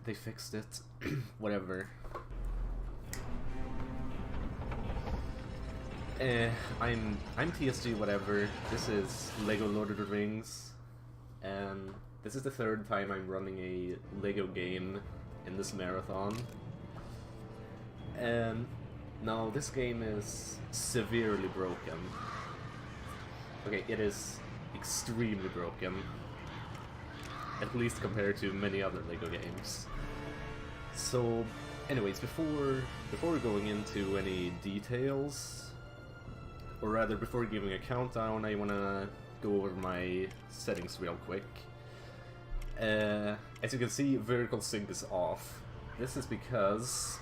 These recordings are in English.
they fixed it. Whatever. I'm TSGWhatever. This is Lego Lord of the Rings, and this is the third time I'm running a Lego game in this marathon. And now this game is severely broken. Okay, it is extremely broken, at least compared to many other Lego games. So, anyways, before going into any details, or rather before giving a countdown, I wanna go over my settings real quick. As you can see, vertical sync is off. This is because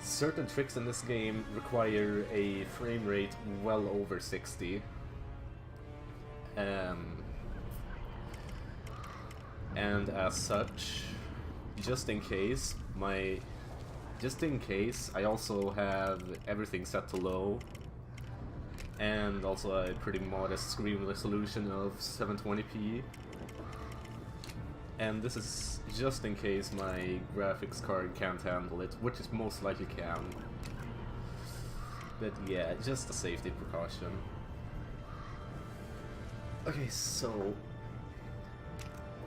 certain tricks in this game require a frame rate well over 60. And as such, just in case, I also have everything set to low, and also a pretty modest screen resolution of 720p. And this is just in case my graphics card can't handle it, which it most likely can. But yeah, just a safety precaution. Okay, so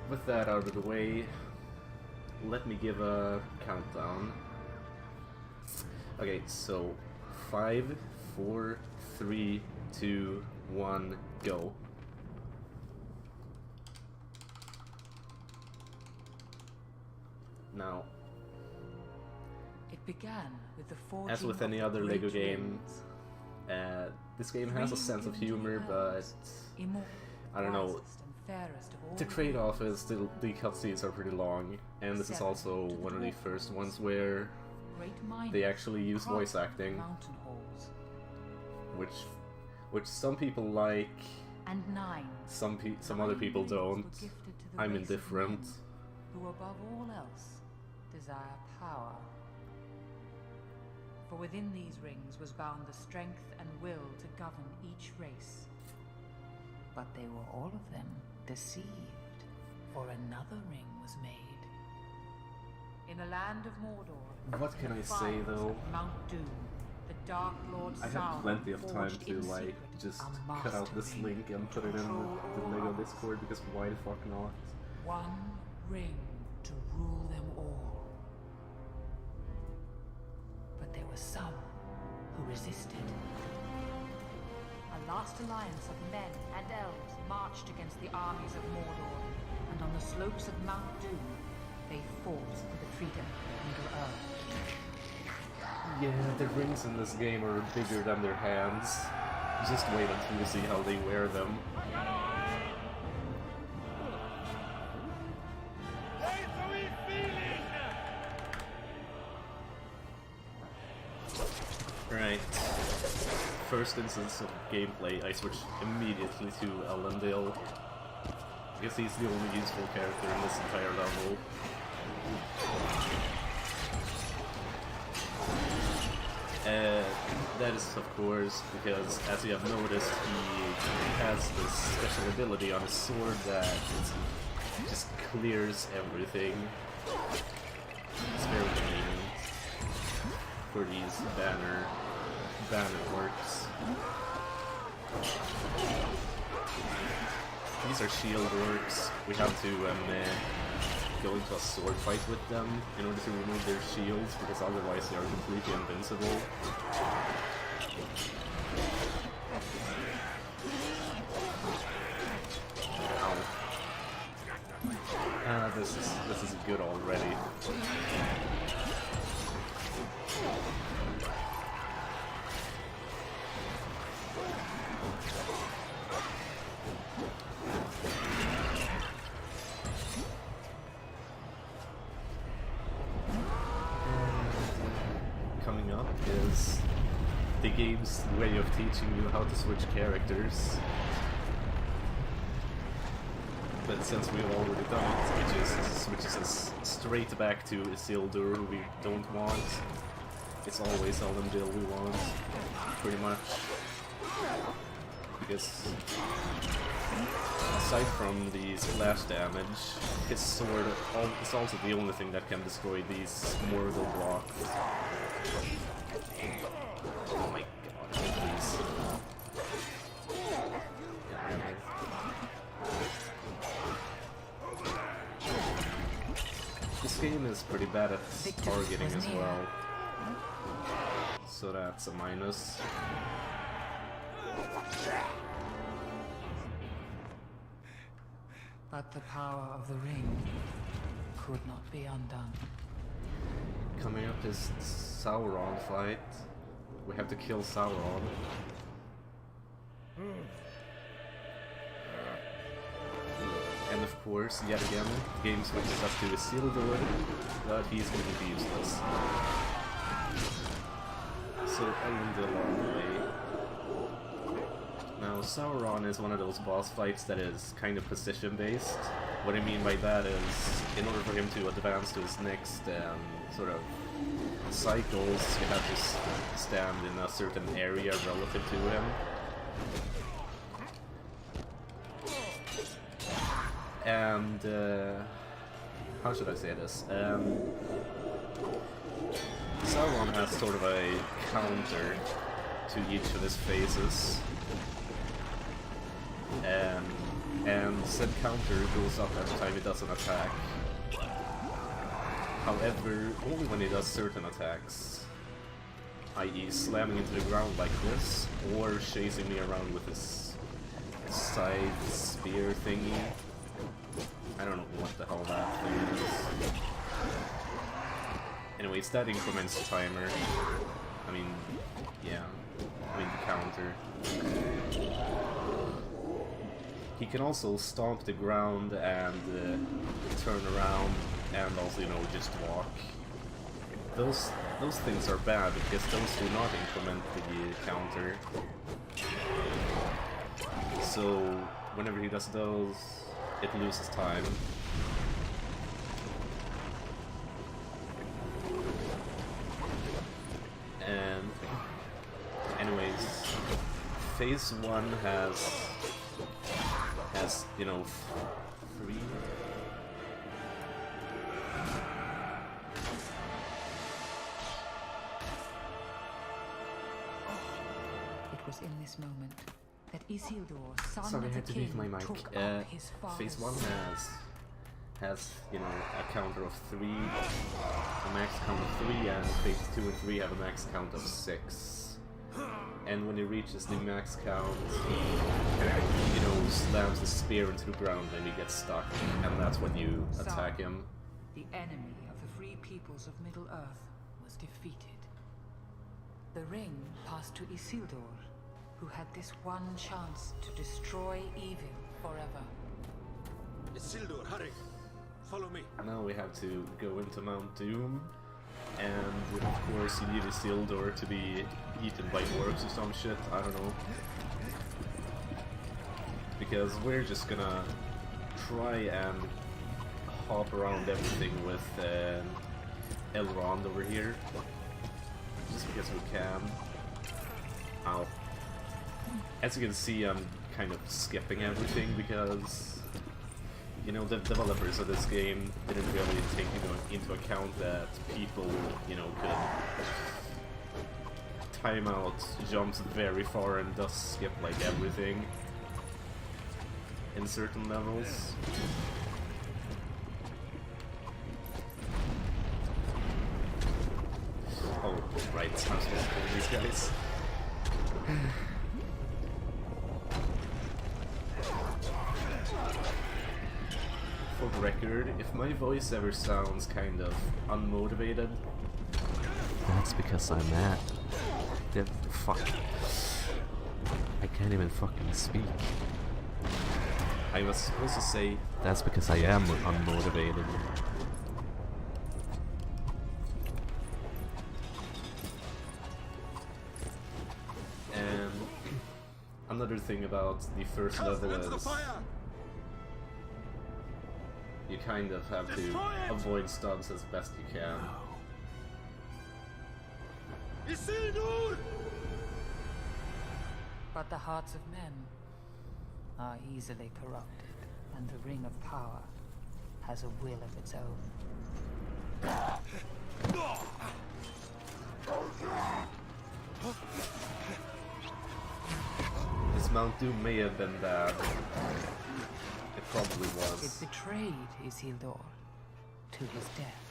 with that out of the way, let me give a countdown. Okay, so 5, 4, 3, 2, 1, go. Now, it began with the forging as with any of other great Lego game, rings. this game has a sense of humor, but I don't know. The trade-off is the cutscenes are pretty long, and this is also one of the first ones where they actually use voice acting, which some people like, some other people don't. I'm indifferent. Who above all else desire power. For within these rings was bound the strength and will to govern each race. But they were all of them deceived, for another ring was made. In a land of Mordor, What can I say though? Mount Doom, the Dark Lord I have plenty of time to like just cut out this link and put it in the Lego Discord, because why the fuck not? One ring to rule them all. But there were some who resisted. A last alliance of men and elves marched against the armies of Mordor, and on the slopes of Mount Doom, they fought for the freedom of Middle-earth. Yeah, the rings in this game are bigger than their hands. Just wait until you see how they wear them. Right. First instance of gameplay, I switch immediately to Elendil. I guess he's the only useful character in this entire level. That is, of course, because, as you have noticed, he has this special ability on his sword that just clears everything. It's very convenient for these banner orcs. These are shield orcs. We have to go into a sword fight with them in order to remove their shields, because otherwise they are completely invincible. Ow. This is good already. Coming up is the game's way of teaching you how to switch characters. But since we've already done it, it just switches us straight back to Isildur, who we don't want. It's always Elendil we want, pretty much. Because aside from the splash damage, his sword is also the only thing that can destroy these mortal blocks. Oh my god, please. This game is pretty bad at targeting as well, so that's a minus. But the power of the ring could not be undone. Coming up is Sauron fight. We have to kill Sauron. And of course, yet again, the game switches us to Isildur, but he's going to be useless. So I the long way. Now, Sauron is one of those boss fights that is kind of position-based. What I mean by that is, in order for him to advance to his next sort of cycles, you have to stand in a certain area relative to him. And, how should I say this? Sauron has sort of a counter to each of his phases. And said counter goes up every time he does an attack. However, only when he does certain attacks, i.e. slamming into the ground like this, or chasing me around with his side spear thingy. I don't know what the hell that thing is. Anyways, that increments the timer. I mean, yeah, the counter. He can also stomp the ground and turn around and also, you know, just walk. Those things are bad because those do not increment the counter. So whenever he does those, it loses time. And anyways, phase 1 has, you know, 3. It was in this moment that Isildur, son Sorry, I of had the to leave my king, mic. took up his Phase father's 1 has, you know, a counter of 3, a max count of 3, and phase 2 and 3 have a max count of 6. And when he reaches the max count, he, you know, slams the spear into the ground and he gets stuck, and that's when you attack him. The enemy of the free peoples of Middle-earth was defeated. The ring passed to Isildur, who had this one chance to destroy evil forever. Isildur, hurry! Follow me. Now we have to go into Mount Doom, and of course you need Isildur to be eaten by orcs or some shit, I don't know. Because we're just gonna try and hop around everything with Elrond over here. Just because we can. Ow. As you can see, I'm kind of skipping everything because, you know, the developers of this game didn't really take into account that people, you know, could time out jumps very far and thus skip like everything in certain levels. Oh, right, I'm supposed to kill these guys. For the record, if my voice ever sounds kind of unmotivated, that's because I'm mad. Fuck. I can't even fucking speak. I was supposed to say, that's because I am unmotivated. And another thing about the first level is you kind of have to avoid stunts as best you can. Isildur! But the hearts of men are easily corrupted. And the Ring of Power has a will of its own. This Mount Doom may have been bad. It probably was. It betrayed Isildur to his death.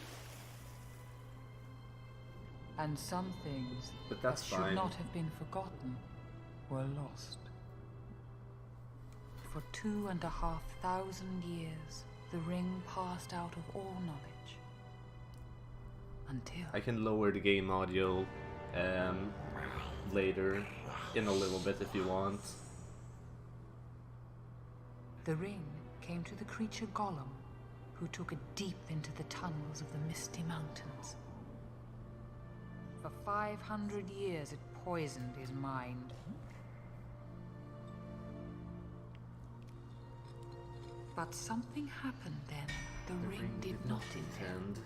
And some things But that's that fine. should not have been forgotten were lost. For 2,500 years, the ring passed out of all knowledge. Until... I can lower the game audio later in a little bit if you want. The ring came to the creature Gollum, who took it deep into the tunnels of the Misty Mountains. For 500 years it poisoned his mind. But something happened then the ring did not intend.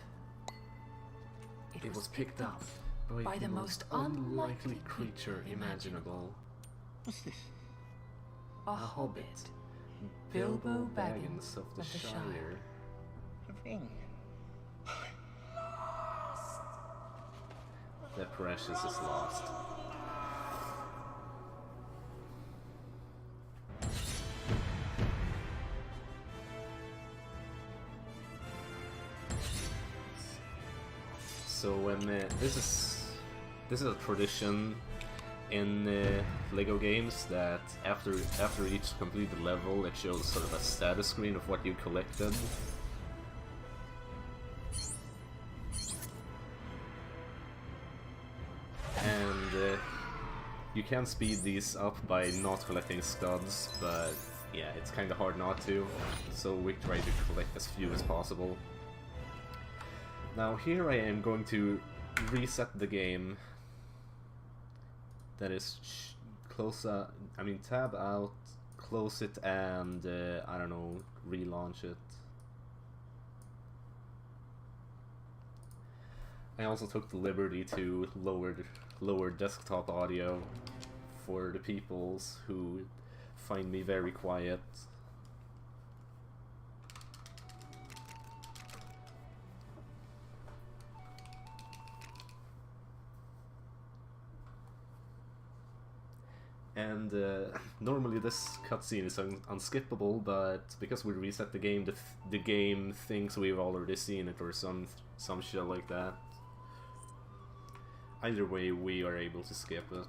It was picked up by the most unlikely creature imaginable. What's this? A hobbit, Bilbo Baggins of the Shire. A ring. The precious is lost. So this is a tradition in Lego games that after each completed level, it shows sort of a status screen of what you collected. And you can speed these up by not collecting studs, but yeah, it's kind of hard not to, so we try to collect as few as possible. Now here I am going to reset the game. That is, tab out, close it, and I don't know, relaunch it. I also took the liberty to lower desktop audio for the peoples who find me very quiet. And normally this cutscene is unskippable, but because we reset the game, the game thinks we've already seen it or some shit like that. Either way, we are able to skip it.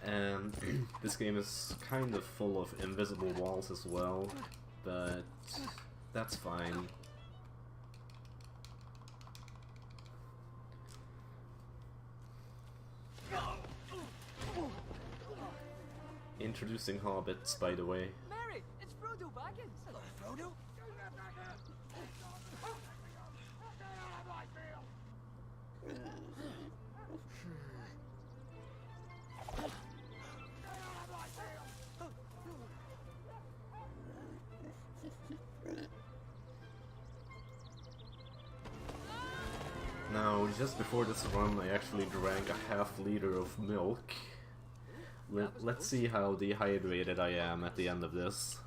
And this game is kind of full of invisible walls as well, but that's fine. Introducing hobbits, by the way. Mary, it's Frodo Baggins. Hello, Frodo. Now, just before this run, I actually drank a half-liter of milk. Let's see how dehydrated I am at the end of this.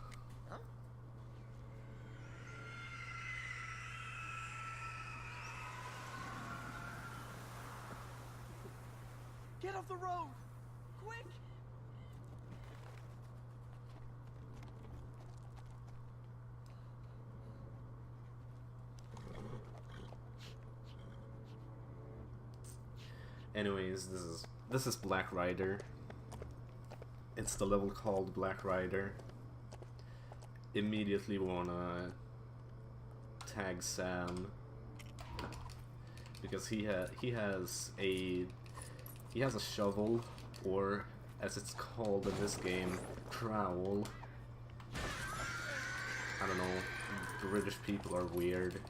Get off the road! Quick! Anyways, this is Black Rider. It's the level called Black Rider. Immediately wanna tag Sam because he has a shovel, or as it's called in this game, trowel. I don't know. British people are weird.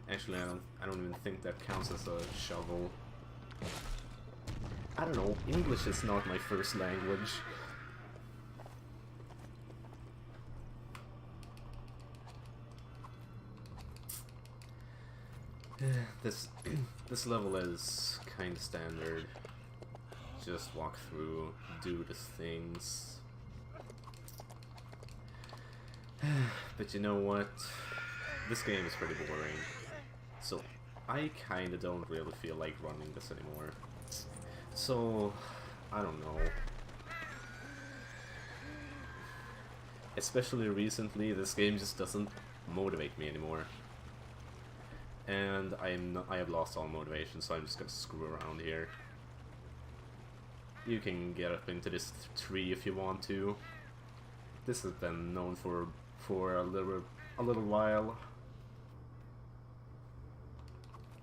Actually, I don't even think that counts as a shovel. I don't know, English is not my first language. This level is kind of standard. Just walk through, do the things. But you know what? This game is pretty boring. So I kinda don't really feel like running this anymore. So I don't know. Especially recently, this game just doesn't motivate me anymore. And I have lost all motivation, so I'm just gonna screw around here. You can get up into this tree if you want to. This has been known for a little while.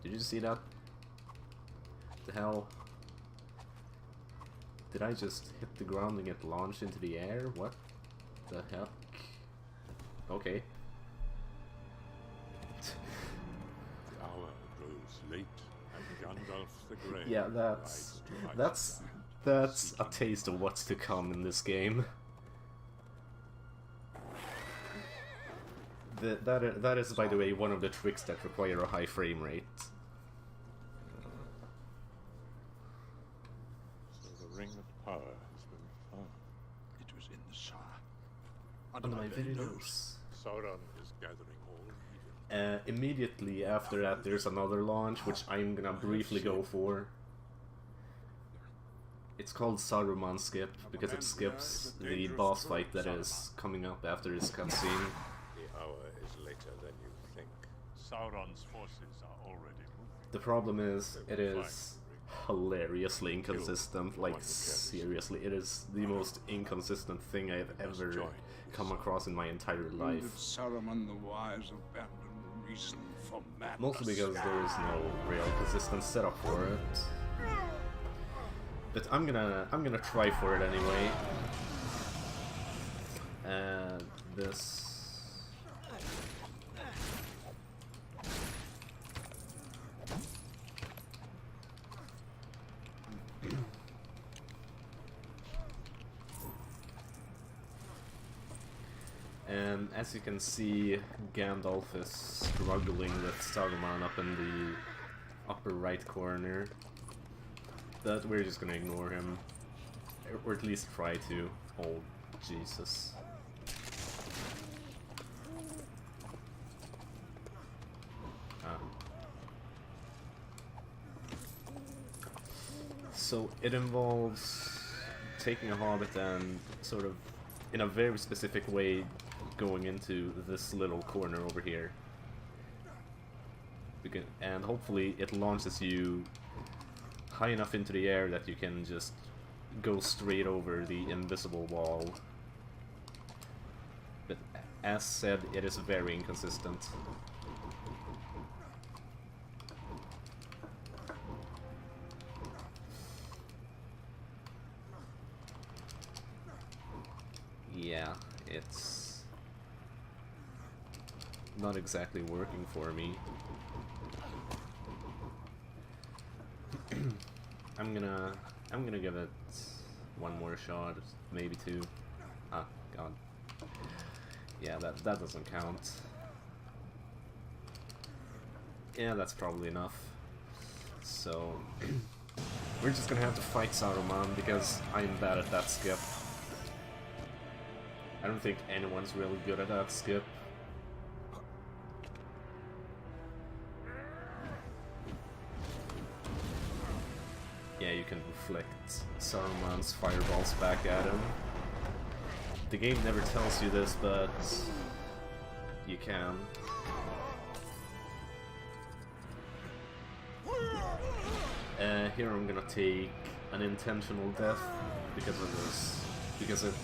Did you see that? The hell? Did I just hit the ground and get launched into the air? What the heck? Okay. The hour grows late, and Gandalf the Grey. Yeah, that's a taste of what's to come in this game. That is, by the way, one of the tricks that require a high frame rate. So the Ring of Power has been found. It was in the Shire. Under my very nose. Sauron is gathering all evil. Immediately after that, there's another launch, which I'm gonna briefly go for. It's called Saruman Skip, because it skips the boss fight that is coming up after this cutscene. The hour is later than you think. Sauron's forces are already moving. The problem is, it is hilariously inconsistent. Like, seriously, it is the most inconsistent thing I've ever come across in my entire life. Saruman the Wise abandoned reason for madness. Mostly because there is no real consistent setup for it. But I'm gonna try for it anyway. This. And as you can see, Gandalf is struggling with Saruman up in the upper right corner. But we're just gonna ignore him. Or at least try to. Oh, Jesus. So it involves taking a hobbit and sort of, in a very specific way, going into this little corner over here. And hopefully it launches you high enough into the air that you can just go straight over the invisible wall. But as said, it is very inconsistent. Yeah, it's not exactly working for me. I'm gonna give it one more shot, maybe two. Ah, God. Yeah, that doesn't count. Yeah, that's probably enough. So we're just gonna have to fight Saruman because I'm bad at that skip. I don't think anyone's really good at that skip. Yeah, you can reflect Saruman's fireballs back at him. The game never tells you this, but you can. Here I'm gonna take an intentional death because of this, because it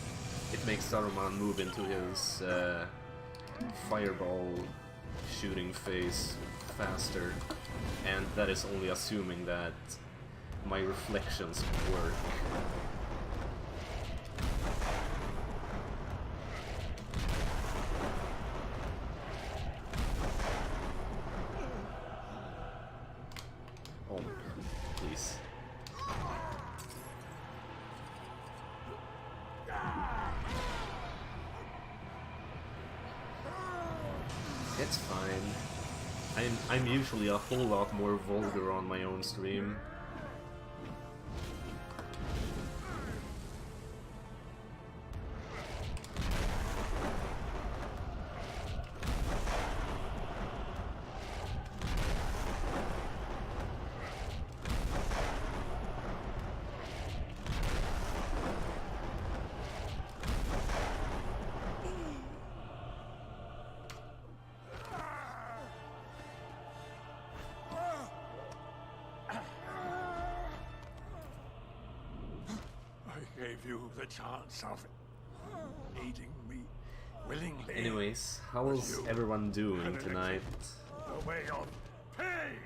makes Saruman move into his fireball shooting phase faster, and that is only assuming that my reflections work. Oh, please. It's fine. I'm usually a whole lot more vulgar on my own stream. I gave you the chance of aiding me willingly. Anyways, how is everyone doing tonight? The way of pain.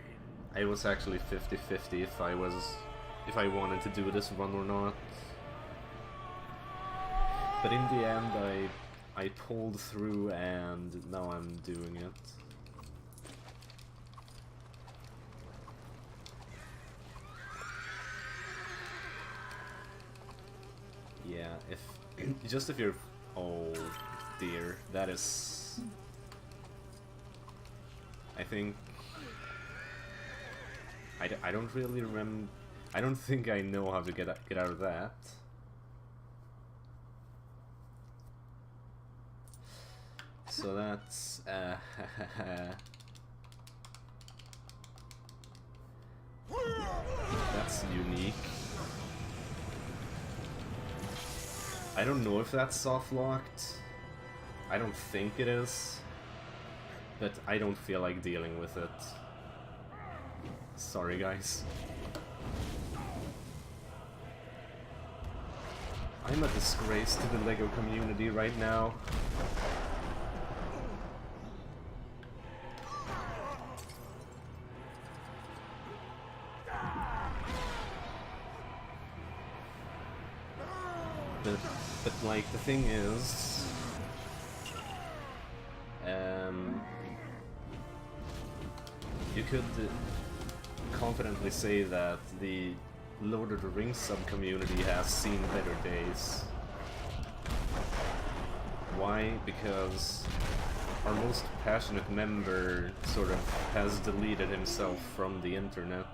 I was actually 50-50 if I wanted to do this run or not. But in the end I pulled through and now I'm doing it. Yeah, if you're... Oh dear, that is... I think... I don't really remember... I don't think I know how to get out of that. So that's... that's unique. I don't know if that's soft-locked. I don't think it is. But I don't feel like dealing with it. Sorry, guys. I'm a disgrace to the LEGO community right now. But like, the thing is... you could confidently say that the Lord of the Rings sub-community has seen better days. Why? Because our most passionate member sort of has deleted himself from the internet.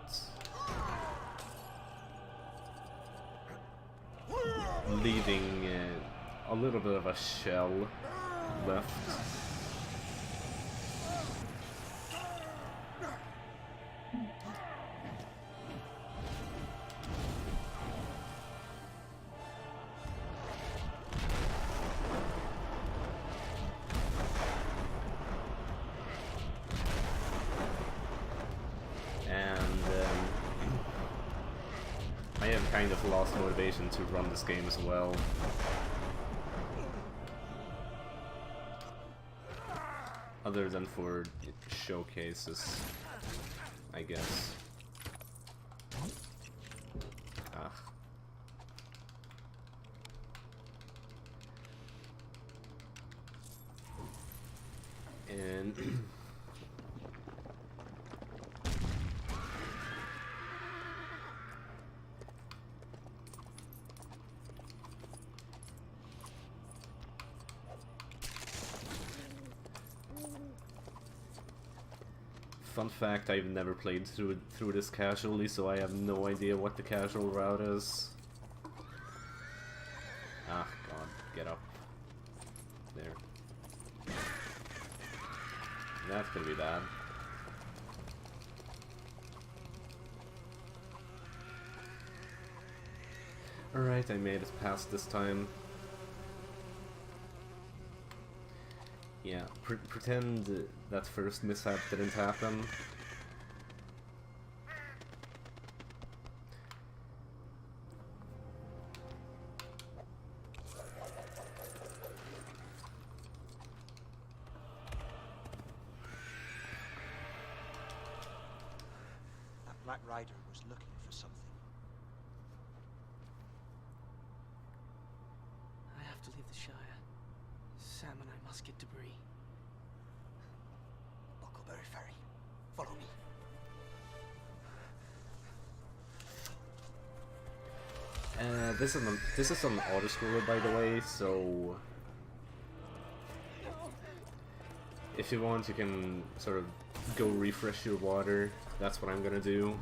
Leaving a little bit of a shell left. I have kind of lost motivation to run this game as well. Other than for showcases, I guess. Ah. And... Fun fact, I've never played through this casually, so I have no idea what the casual route is. Ah, God, get up. There. That's gonna be bad. Alright, I made it past this time. Yeah, pretend that first mishap didn't happen. That Black Rider was looking for something. I have to leave the Shire. Sam and I must get debris. Buckleberry Ferry. Follow me. This is an auto-scroller, by the way, so if you want, you can sort of go refresh your water. That's what I'm gonna do.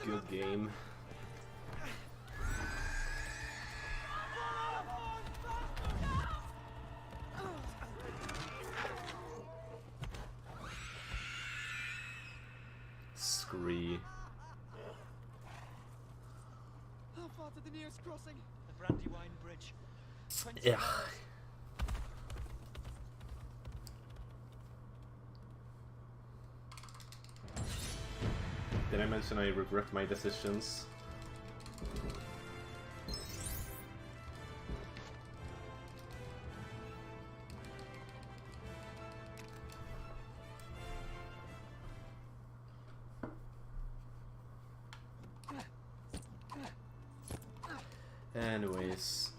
Good game. Scree. How far to the nearest crossing? The Brandywine Bridge. 20 Yeah. miles. Did I mention I regret my decisions? Anyways,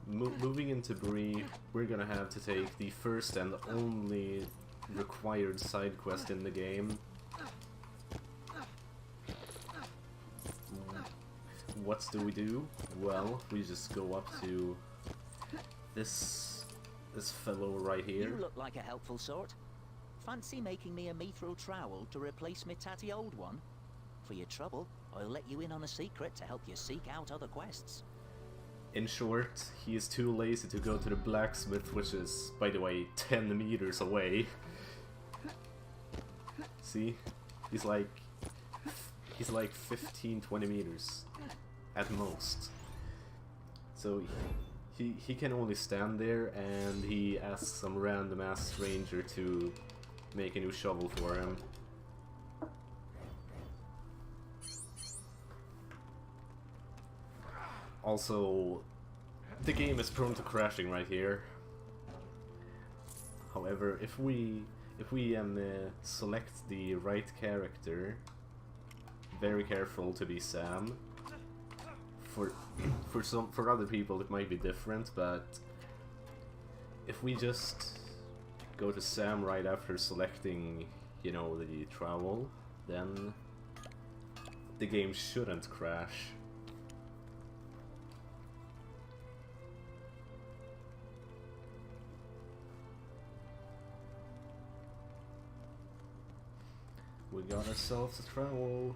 moving into Bree, we're gonna have to take the first and only required side quest in the game. What do we do? Well, we just go up to this fellow right here. You look like a helpful sort. Fancy making me a mithril trowel to replace my tatty old one? For your trouble, I'll let you in on a secret to help you seek out other quests. In short, he is too lazy to go to the blacksmith, which is, by the way, 10 meters away. See? He's like 15-20 meters at most. So he can only stand there, and he asks some random ass stranger to make a new shovel for him. Also, the game is prone to crashing right here. However, if we select the right character, very careful to be Sam. For other people it might be different, but if we just go to Sam right after selecting, you know, the trowel, then the game shouldn't crash. We got ourselves a trowel.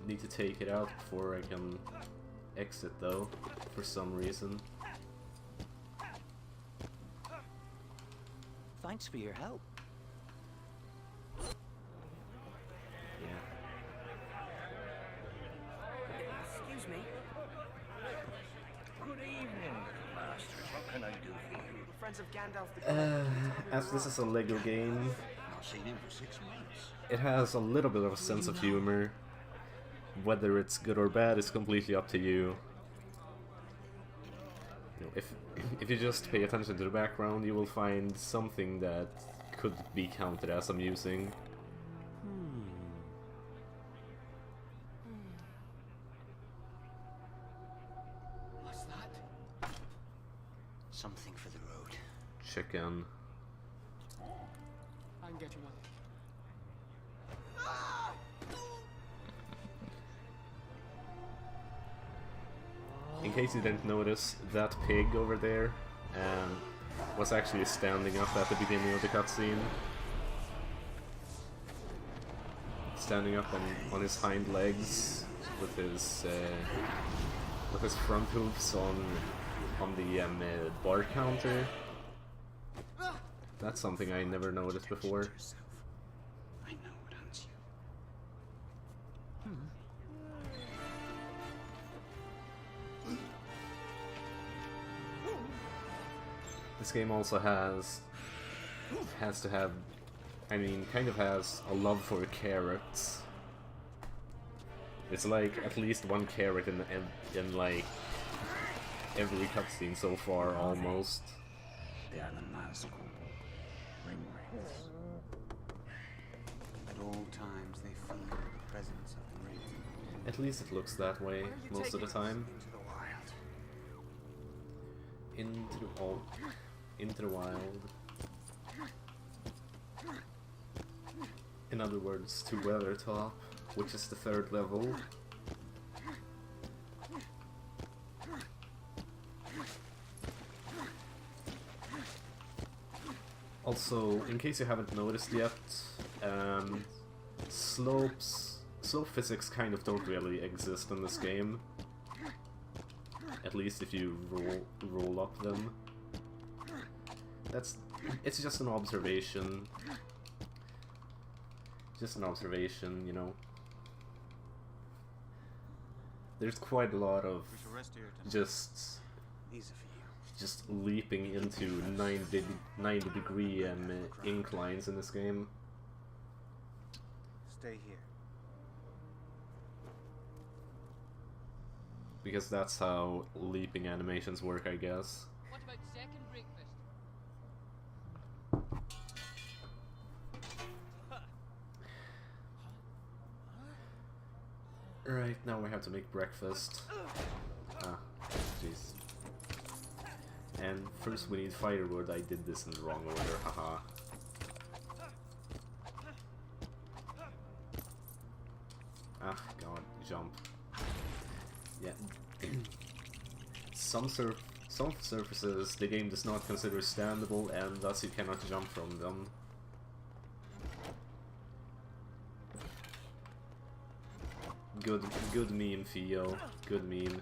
Need to take it out before I can exit though, for some reason. Thanks for your help. Yeah. Excuse me. Good evening, Master. What can I do for you? The Friends of Gandalf the As this is a Lego game, Not seen him for 6 months. it has a little bit of a sense of humor. Whether it's good or bad is completely up to you. You know, if you just pay attention to the background, you will find something that could be counted as amusing. What's that? Something for the road. Chicken. I can get you one. In case you didn't notice, that pig over there was actually standing up at the beginning of the cutscene. Standing up on his hind legs with his front hooves on the bar counter. That's something I never noticed before. I know what hunts you. This game also has to have, I mean, kind of has a love for carrots. It's like at least one carrot in like every cutscene so far, almost. They are the Nazgul. Ring wraiths. At all times they feel the presence of the ring. At least it looks that way most of the time. Into the wild. In other words, to Weathertop, which is the 3rd level. Also, in case you haven't noticed yet, slope physics kind of don't really exist in this game. At least if you roll up them. It's just an observation. Just an observation, you know. There's quite a lot of just leaping into 90 degree inclines in this game. Stay here. Because that's how leaping animations work, I guess. What about second breakfast? Right, now we have to make breakfast. Ah, jeez. And first we need firewood. I did this in the wrong order, haha. Ah, god, jump. Yeah. Some surfaces the game does not consider standable, and thus you cannot jump from them. Good meme, Theo. Good meme.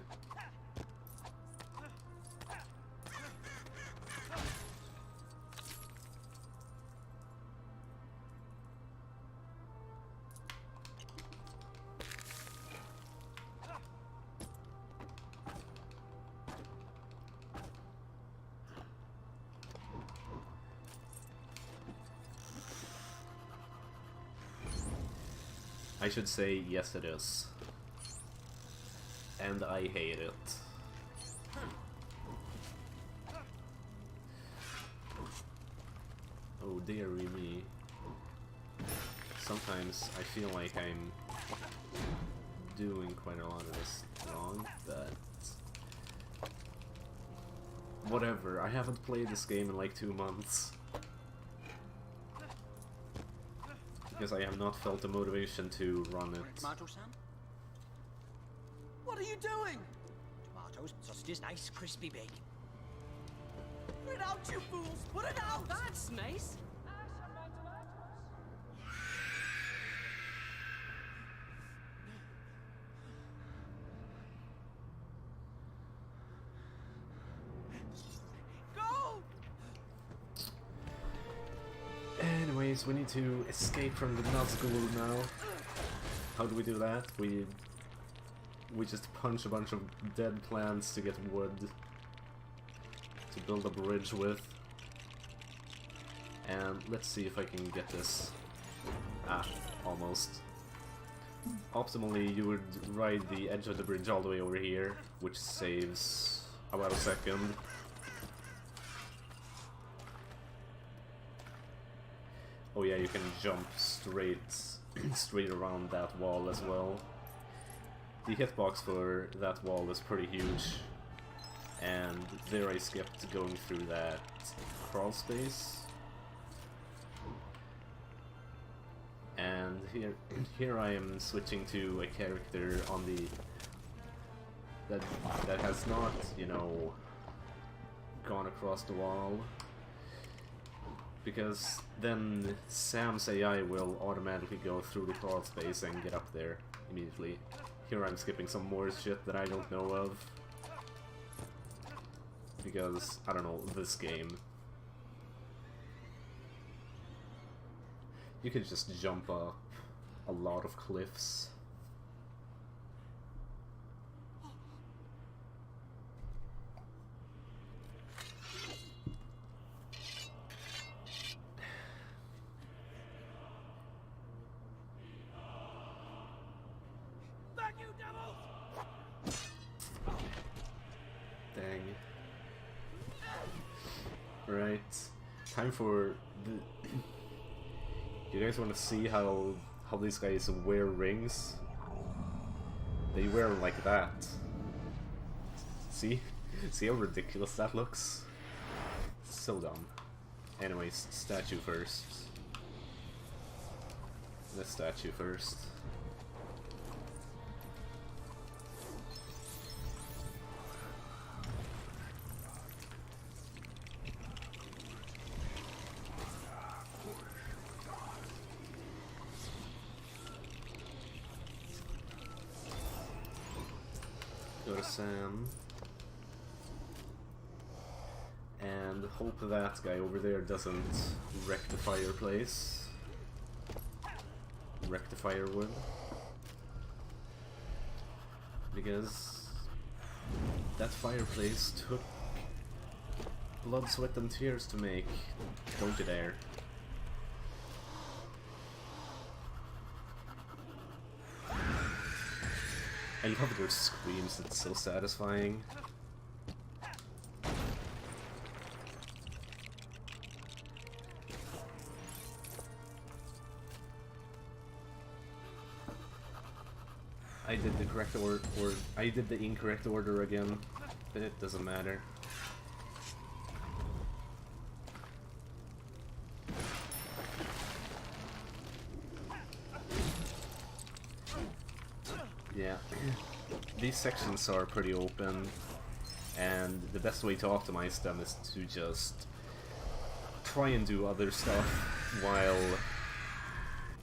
I should say, yes it is. And I hate it. Oh dearie me. Sometimes I feel like I'm doing quite a lot of this wrong, but whatever, I haven't played this game in like 2 months. Because I have not felt the motivation to run it. Tomato, Sam? What are you doing? Tomatoes, sausages, nice crispy bacon. Put it out, you fools! Put it out! That's nice. Go! Anyways, we need to escape from the Nazgul now. How do we do that? We just punch a bunch of dead plants to get wood to build a bridge with. And let's see if I can get this. Ah, almost. Optimally, you would ride the edge of the bridge all the way over here, which saves about a second. Oh yeah, you can jump straight around that wall as well. The hitbox for that wall is pretty huge, and there I skipped going through that crawl space. And here I am switching to a character on the that has not, you know, gone across the wall, because then Sam's AI will automatically go through the crawl space and get up there immediately. Here I'm skipping some more shit that I don't know of, because, I don't know, this game. You could just jump up a lot of cliffs. Back Dang. Right. Time for the... You guys want to see how these guys wear rings? They wear them like that. See? See how ridiculous that looks? So dumb. Anyways, statue first. The statue first. Go to Sam. And hope that guy over there doesn't wreck the fireplace. Wreck the firewood. Because that fireplace took blood, sweat and tears to make. Don't you dare. I love their screams, it's so satisfying. I did the correct order, or I did the incorrect order again, but it doesn't matter. Yeah, these sections are pretty open, and the best way to optimize them is to just try and do other stuff while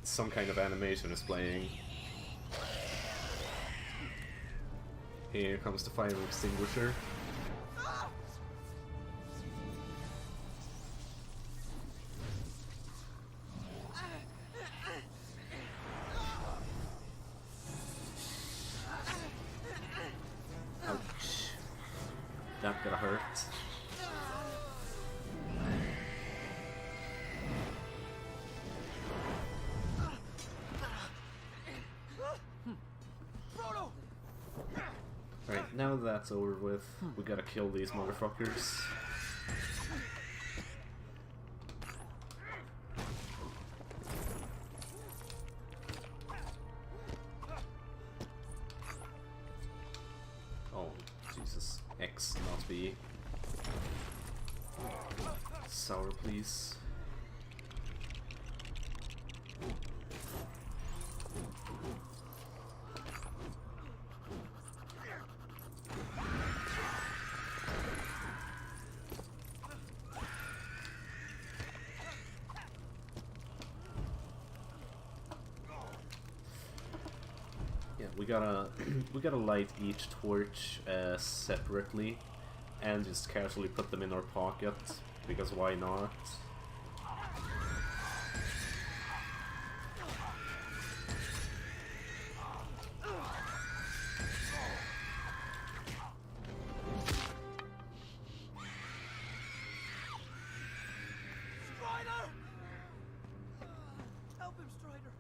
some kind of animation is playing. Here comes the fire extinguisher. Ouch. That gotta hurt. Right, now that that's over with, we gotta kill these motherfuckers. Oh, Jesus. X, not B. Sour, please. We gotta light each torch separately and just casually put them in our pocket, because why not? Strider! Help him, Strider!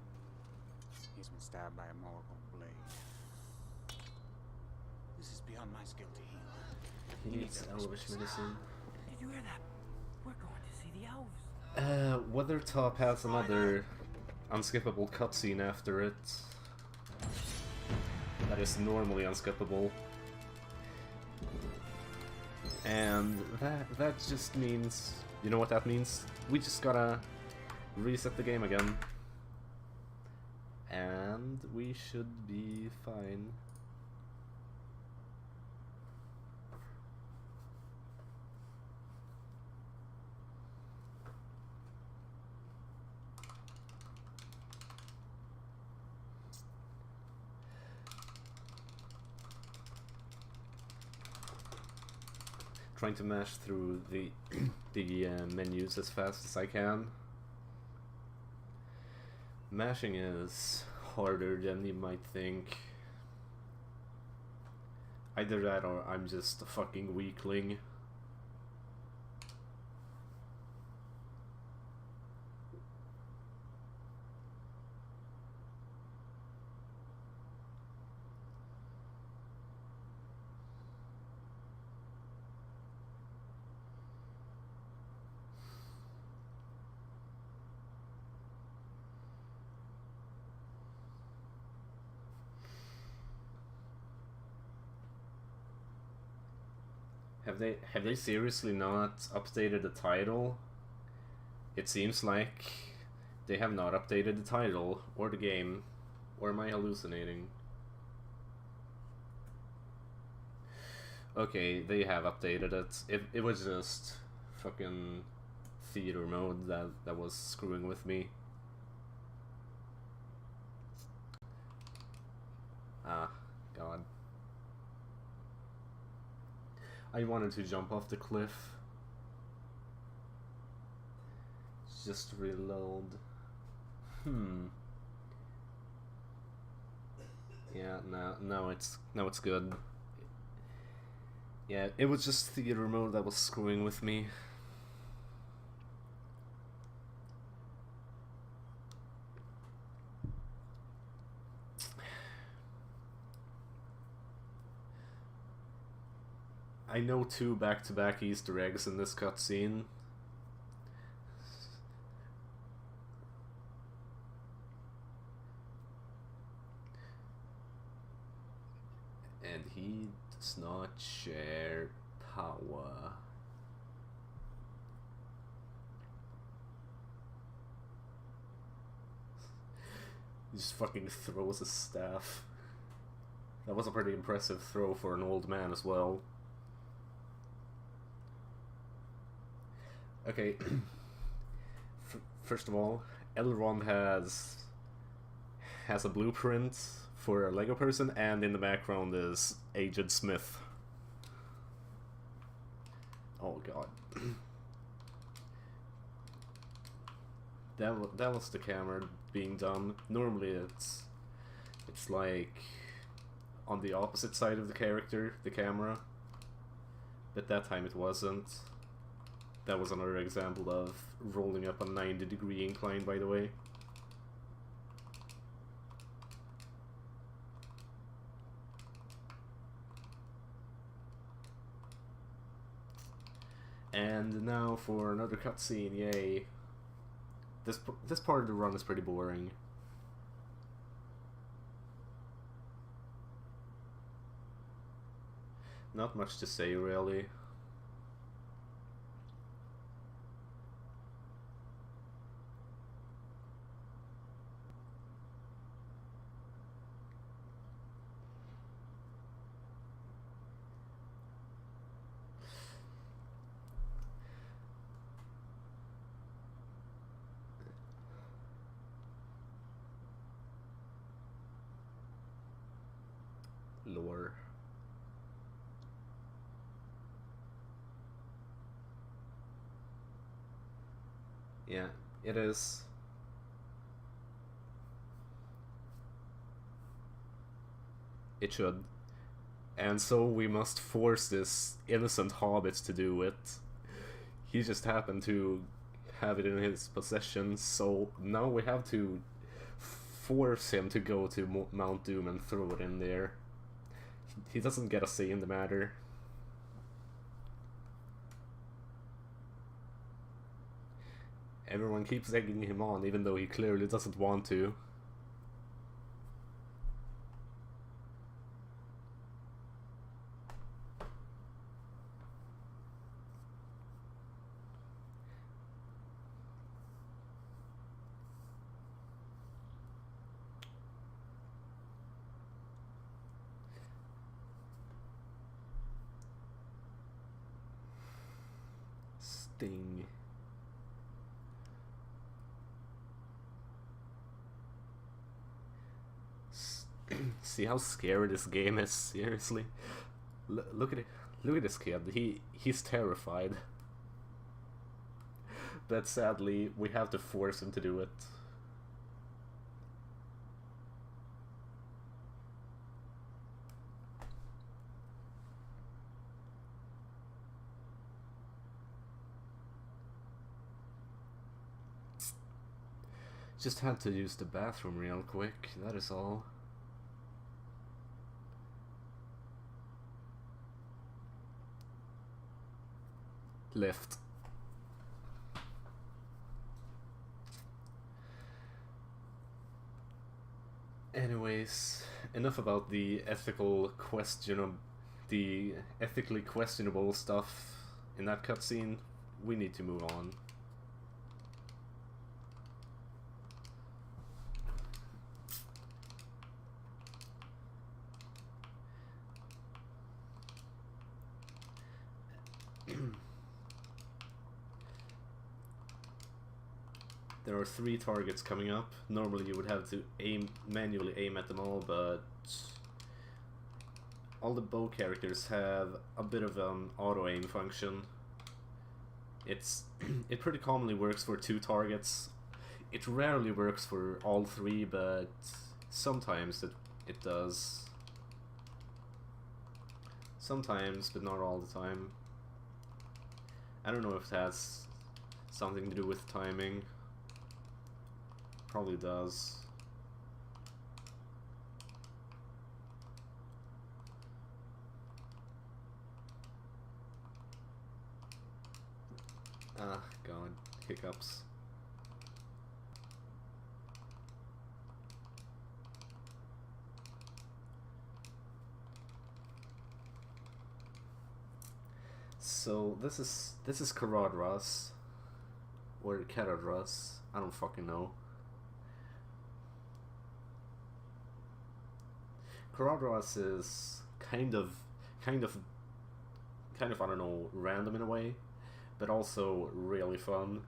He's been stabbed by a mortal blade. This is beyond my skill to heal. He needs elvish medicine. Did you hear that? We're going to see the elves. Weathertop has another unskippable cutscene after it. That is normally unskippable. And that just means... You know what that means? We just gotta reset the game again. And we should be fine. Trying to mash through the menus as fast as I can. Mashing is harder than you might think. Either that or I'm just a fucking weakling. Have they seriously not updated the title? It seems like they have not updated the title or the game. Or am I hallucinating? Okay, they have updated it. It was just fucking theater mode that was screwing with me. Ah, God. I wanted to jump off the cliff. Just reload. Yeah, now it's good. Yeah, it was just theater mode that was screwing with me. I know 2 back-to-back Easter eggs in this cutscene. And he does not share power. He just fucking throws his staff. That was a pretty impressive throw for an old man as well. Okay, first of all, Elrond has a blueprint for a Lego person, and in the background is Aged Smith. Oh God, that was the camera being done. Normally it's like on the opposite side of the character, the camera, but that time it wasn't. That was another example of rolling up a 90-degree incline, by the way. And now for another cutscene, yay. This part of the run is pretty boring. Not much to say, really. Lore. Yeah, it is. It should. And so we must force this innocent hobbit to do it. He just happened to have it in his possession, so now we have to force him to go to Mount Doom and throw it in there. He doesn't get a say in the matter. Everyone keeps egging him on, even though he clearly doesn't want to. Sting. See how scary this game is, seriously? Look at it. Look at this kid. He's terrified. But sadly, we have to force him to do it. Just had to use the bathroom real quick, that is all. Left. Anyways, enough about the ethical question of the ethically questionable stuff in that cutscene, we need to move on. There are 3 targets coming up. Normally you would have to manually aim at them all, but all the bow characters have a bit of an auto-aim function. It pretty commonly works for 2 targets. It rarely works for all 3, but sometimes it does. Sometimes, but not all the time. I don't know if it has something to do with timing. Probably does. Ah, God. Hiccups. So this is Karadras or Karadras. I don't fucking know. Karadras is kind of I don't know, random in a way, but also really fun.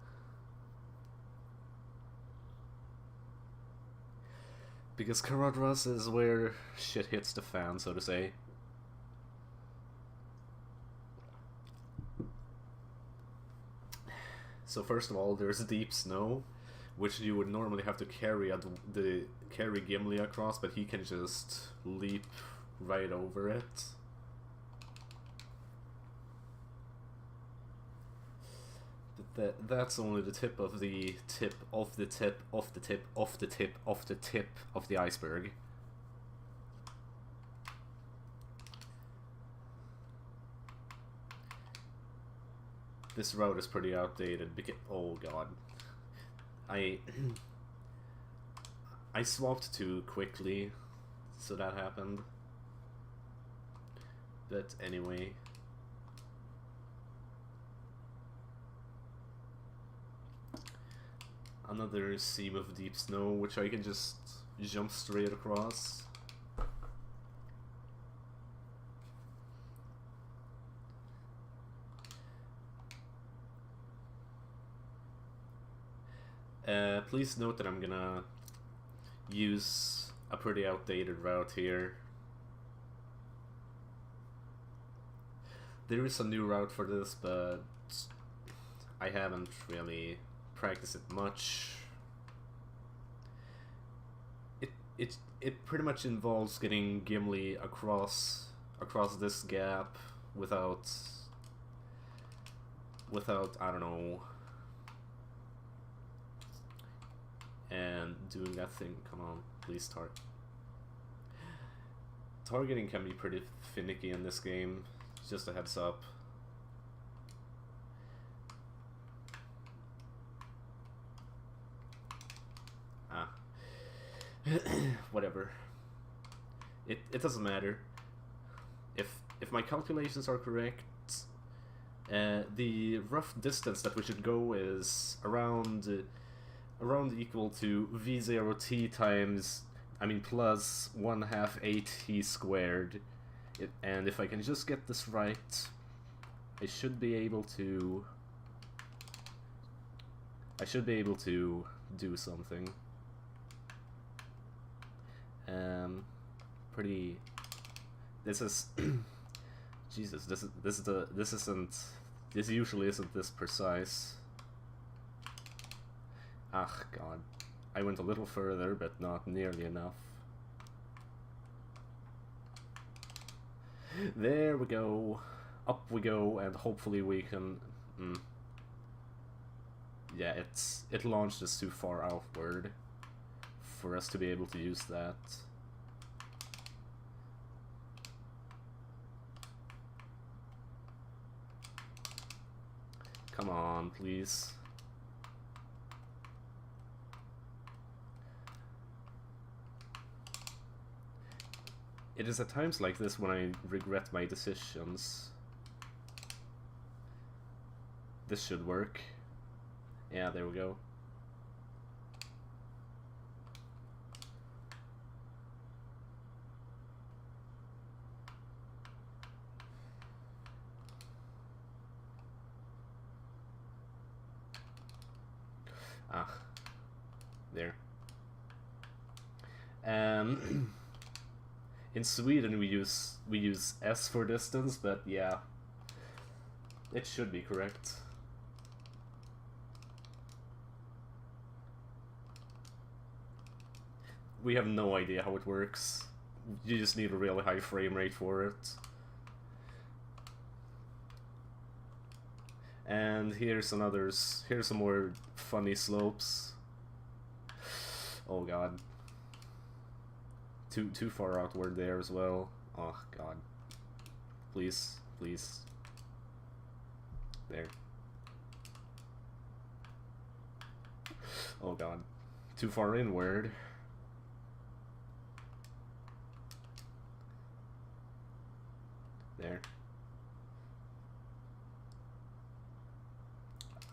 Because Karadras is where shit hits the fan, so to say. So first of all, there's deep snow, which you would normally have to carry Gimli across, but he can just leap right over it. But that's only the tip of the tip of the tip of the tip of the tip of the tip of the iceberg. This route is pretty outdated because, oh god, I swapped too quickly, so that happened. But anyway, another seam of deep snow, which I can just jump straight across. Please note that I'm gonna use a pretty outdated route here. There is a new route for this, but I haven't really practiced it much. It pretty much involves getting Gimli across this gap without I don't know, and doing that thing. Come on, please start. Targeting can be pretty finicky in this game, just a heads up. Ah. Whatever. It doesn't matter. If my calculations are correct, the rough distance that we should go is around equal to v0t times, plus 1/2 AT squared. And if I can just get this right, I should be able to do something. This is Jesus, this usually isn't this precise. Ah, God. I went a little further, but not nearly enough. There we go. Up we go, and hopefully we can... Yeah, it launched us too far outward for us to be able to use that. Come on, please. It is at times like this when I regret my decisions. This should work. Yeah, there we go. Ah, there. In Sweden we use S for distance, but yeah, it should be correct. We have no idea how it works. You just need a really high frame rate for it. And here's some others. Here's some more funny slopes. Oh god. Too far outward there as well. Oh god. Please, please. There. Oh god. Too far inward. There.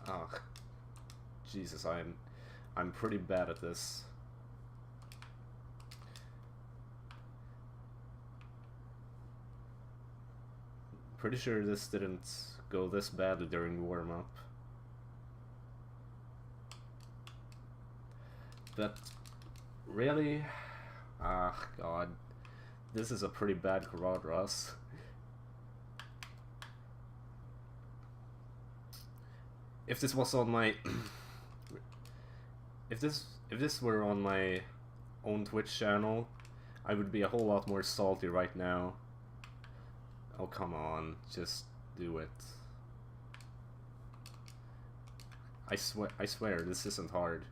Oh, Jesus, I'm pretty bad at this. Pretty sure this didn't go this badly during warm-up. But really? Ah, god. This is a pretty bad Karadras. If this was on my if this were on my own Twitch channel, I would be a whole lot more salty right now. Oh come on, just do it. I swear this isn't hard.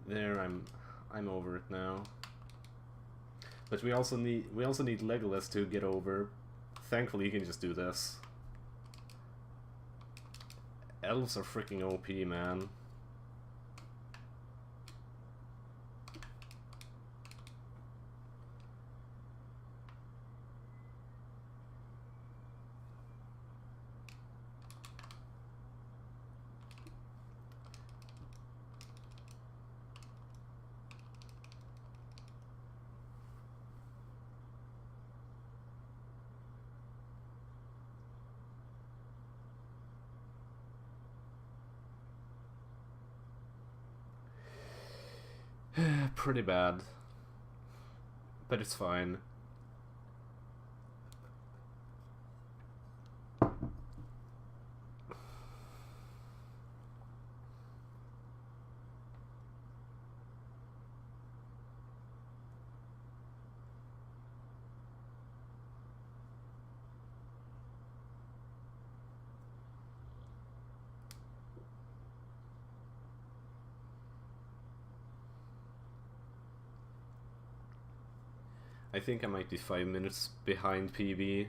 There, I'm over it now. But we also need Legolas to get over. Thankfully, he can just do this. Elves are freaking OP, man. Pretty bad, but it's fine. I think I might be 5 minutes behind PB.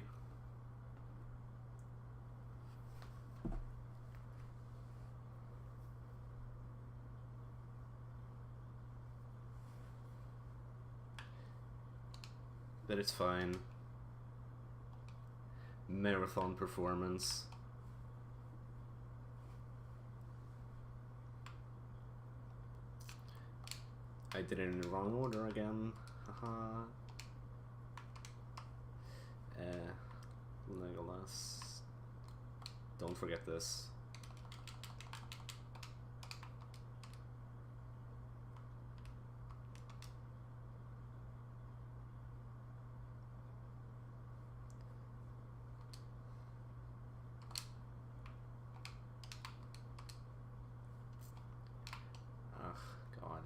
But it's fine. Marathon performance. I did it in the wrong order again. Haha. Legolas. Don't forget this. Ugh, God.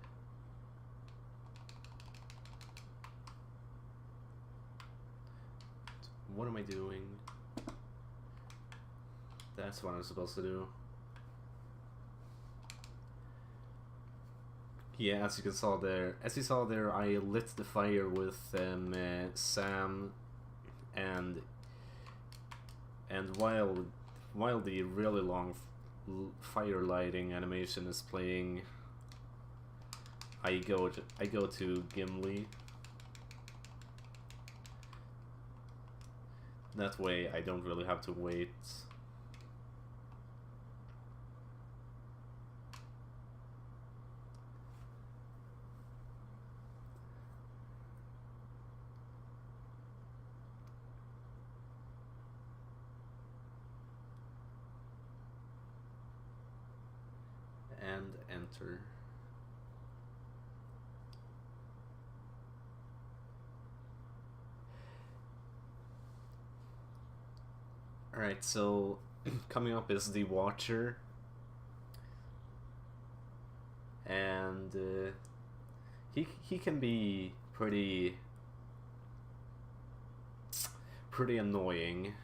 What am I doing? That's what I'm supposed to do. Yeah, as you saw there, I lit the fire with Sam and while the really long fire lighting animation is playing, I go to Gimli. That way I don't really have to wait. And enter. Alright, so coming up is the Watcher, and he can be pretty annoying,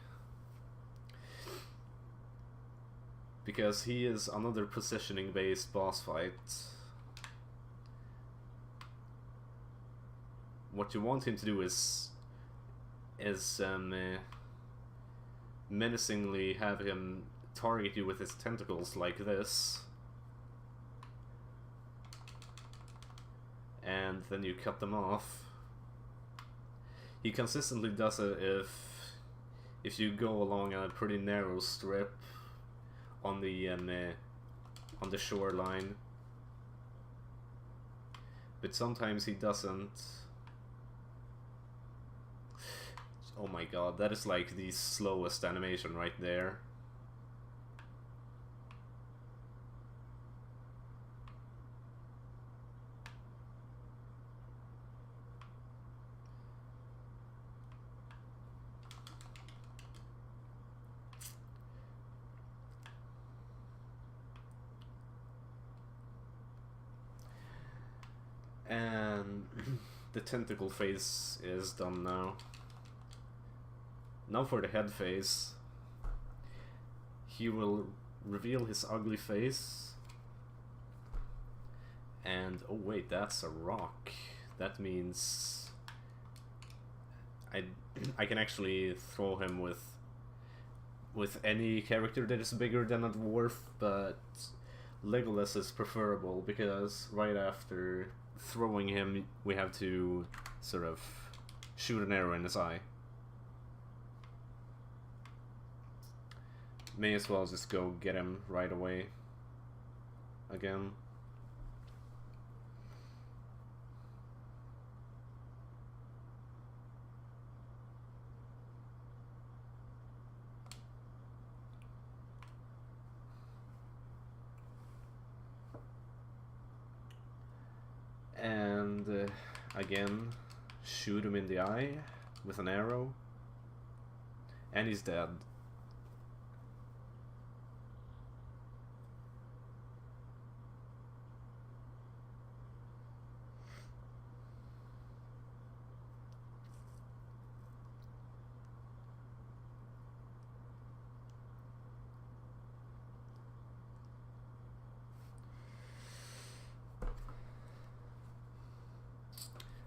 because he is another positioning based boss fight. What you want him to do is menacingly have him target you with his tentacles like this, and then you cut them off. He consistently does it if you go along a pretty narrow strip on the shoreline, but sometimes he doesn't. Oh my god, that is like the slowest animation right there. And the tentacle phase is done now. Now for the head phase. He will reveal his ugly face. And oh wait, that's a rock. That means I can actually throw him with any character that is bigger than a dwarf, but Legolas is preferable because right after throwing him we have to sort of shoot an arrow in his eye. May as well just go get him right away again. And again, shoot him in the eye with an arrow, and he's dead.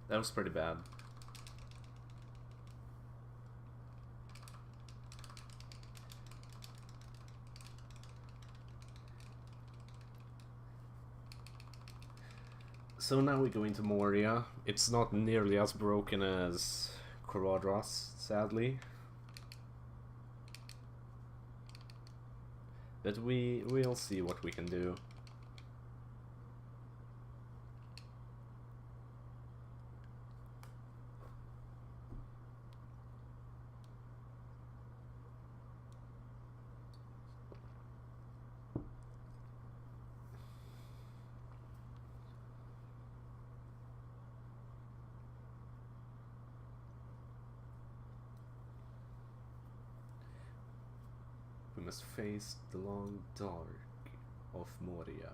That was pretty bad. So now we go into Moria. It's not nearly as broken as Korodros, sadly. But we'll see what we can do. We must face the long dark of Moria.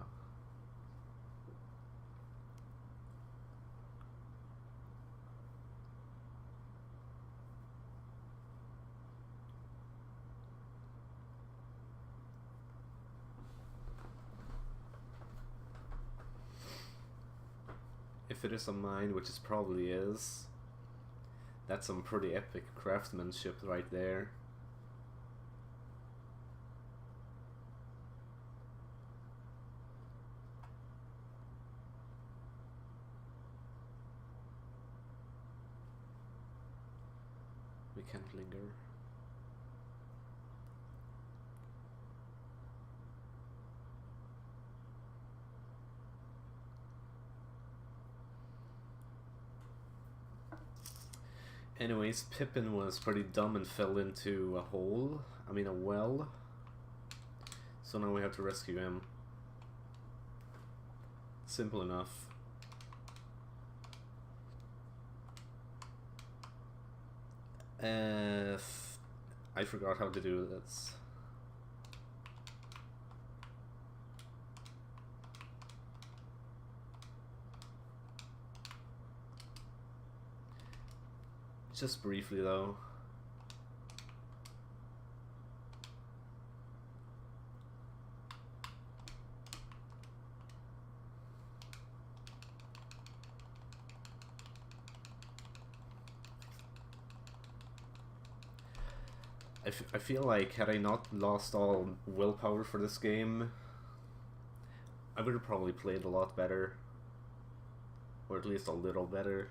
If it is a mine, which it probably is, That's some pretty epic craftsmanship right there. We can't linger. Anyways, Pippin was pretty dumb and fell into a hole. I mean a well. So now we have to rescue him. Simple enough. I forgot how to do this. Just briefly though. I feel like had I not lost all willpower for this game, I would have probably played a lot better. Or at least a little better.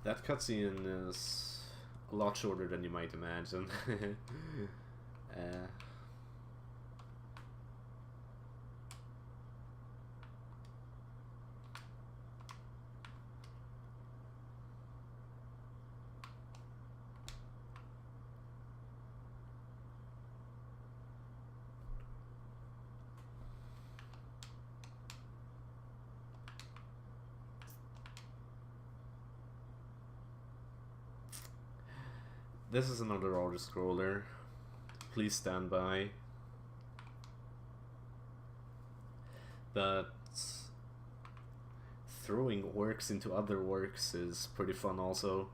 That cutscene is a lot shorter than you might imagine. This is another auto-scroller. Please stand by. But throwing works into other works is pretty fun also.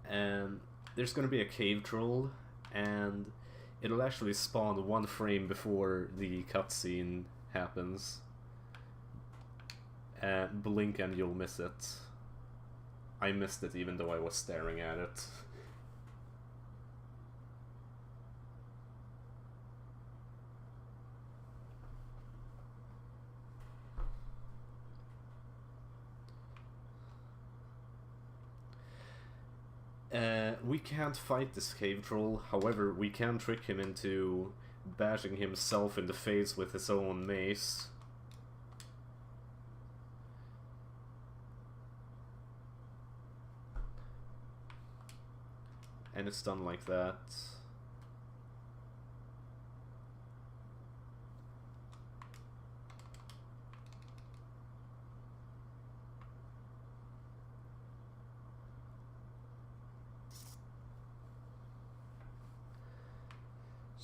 And there's gonna be a cave troll, and it'll actually spawn one frame before the cutscene happens. Blink and you'll miss it. I missed it even though I was staring at it. We can't fight this cave troll, however we can trick him into bashing himself in the face with his own mace. And it's done like that.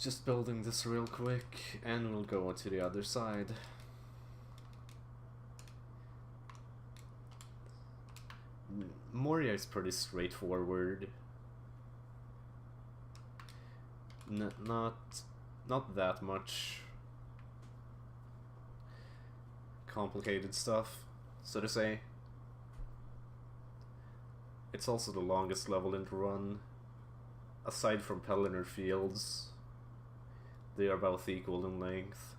Just building this real quick, and we'll go to the other side. Moria is pretty straightforward. Not that much complicated stuff, so to say. It's also the longest level in the run. Aside from Pelennor Fields, they are both equal in length.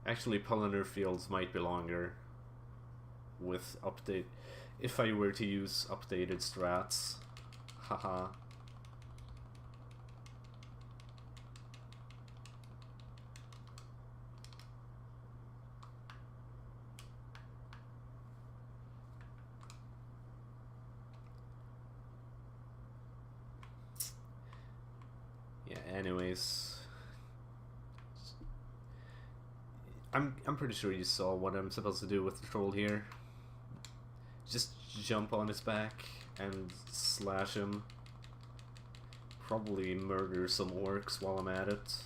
Actually, Pelennor Fields might be longer with update. If I were to use updated strats, haha. Yeah, anyways, I'm pretty sure you saw what I'm supposed to do with the troll here. Just jump on his back and slash him. Probably murder some orcs while I'm at it.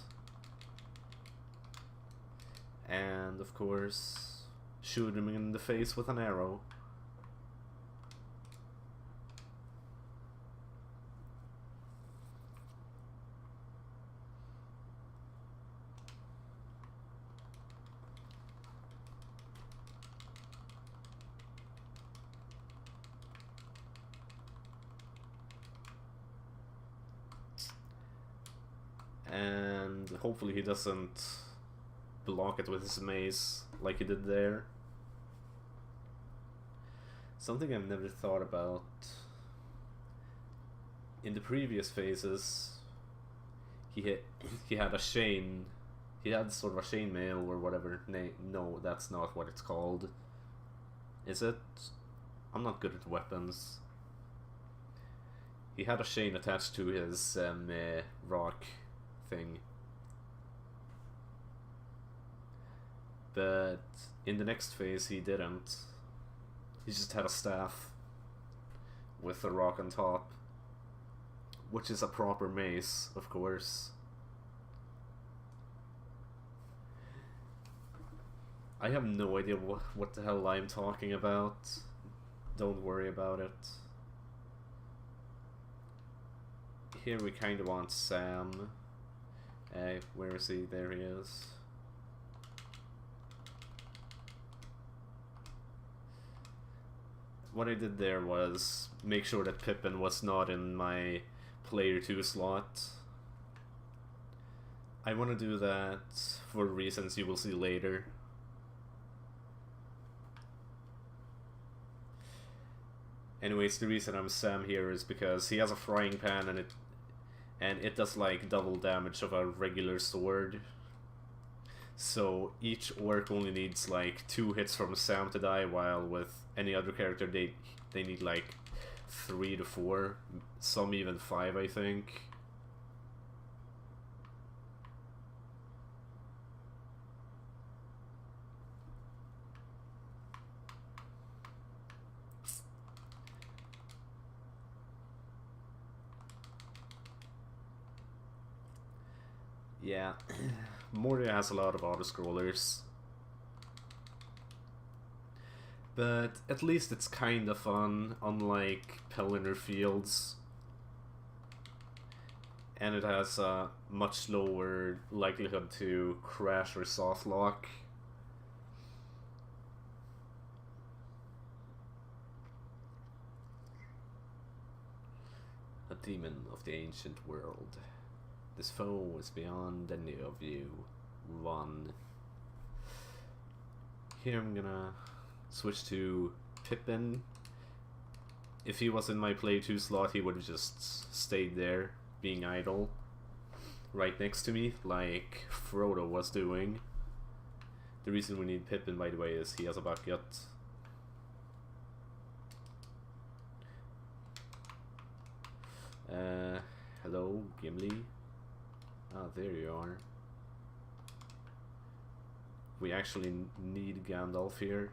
And of course, shoot him in the face with an arrow. And hopefully he doesn't block it with his mace like he did there. Something I've never thought about. In the previous phases, he had a chain. He had sort of a chainmail or whatever. No, that's not what it's called. Is it? I'm not good at weapons. He had a chain attached to his rock thing. But in the next phase he didn't. He just had a staff with a rock on top, which is a proper mace, of course. I have no idea what the hell I'm talking about. Don't worry about it. Here we kind of want Sam. Where is he? There he is. What I did there was make sure that Pippin was not in my player 2 slot. I want to do that for reasons you will see later. Anyways, the reason I'm Sam here is because he has a frying pan and it does like double damage of a regular sword. So each orc only needs like 2 hits from Sam to die, while with any other character they need like 3 to 4, some even 5, I think. Yeah, Moria has a lot of auto-scrollers. But at least it's kinda fun, unlike Pelennor Fields. And it has a much lower likelihood to crash or softlock. A demon of the ancient world. This foe is beyond any of you. One. Here I'm gonna switch to Pippin. If he was in my play 2 slot, he would have just stayed there, being idle, right next to me, like Frodo was doing. The reason we need Pippin, by the way, is he has a bucket. Hello, Gimli. Ah, there you are. We actually need Gandalf here.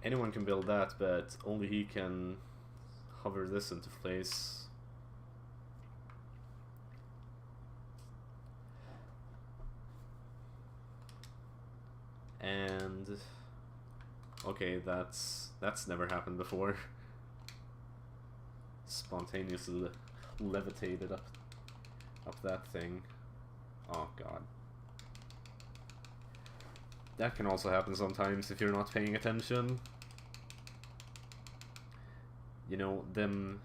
Anyone can build that, but only he can hover this into place. And okay, that's never happened before. Spontaneously levitated up that thing. Oh god. That can also happen sometimes if you're not paying attention. You know, them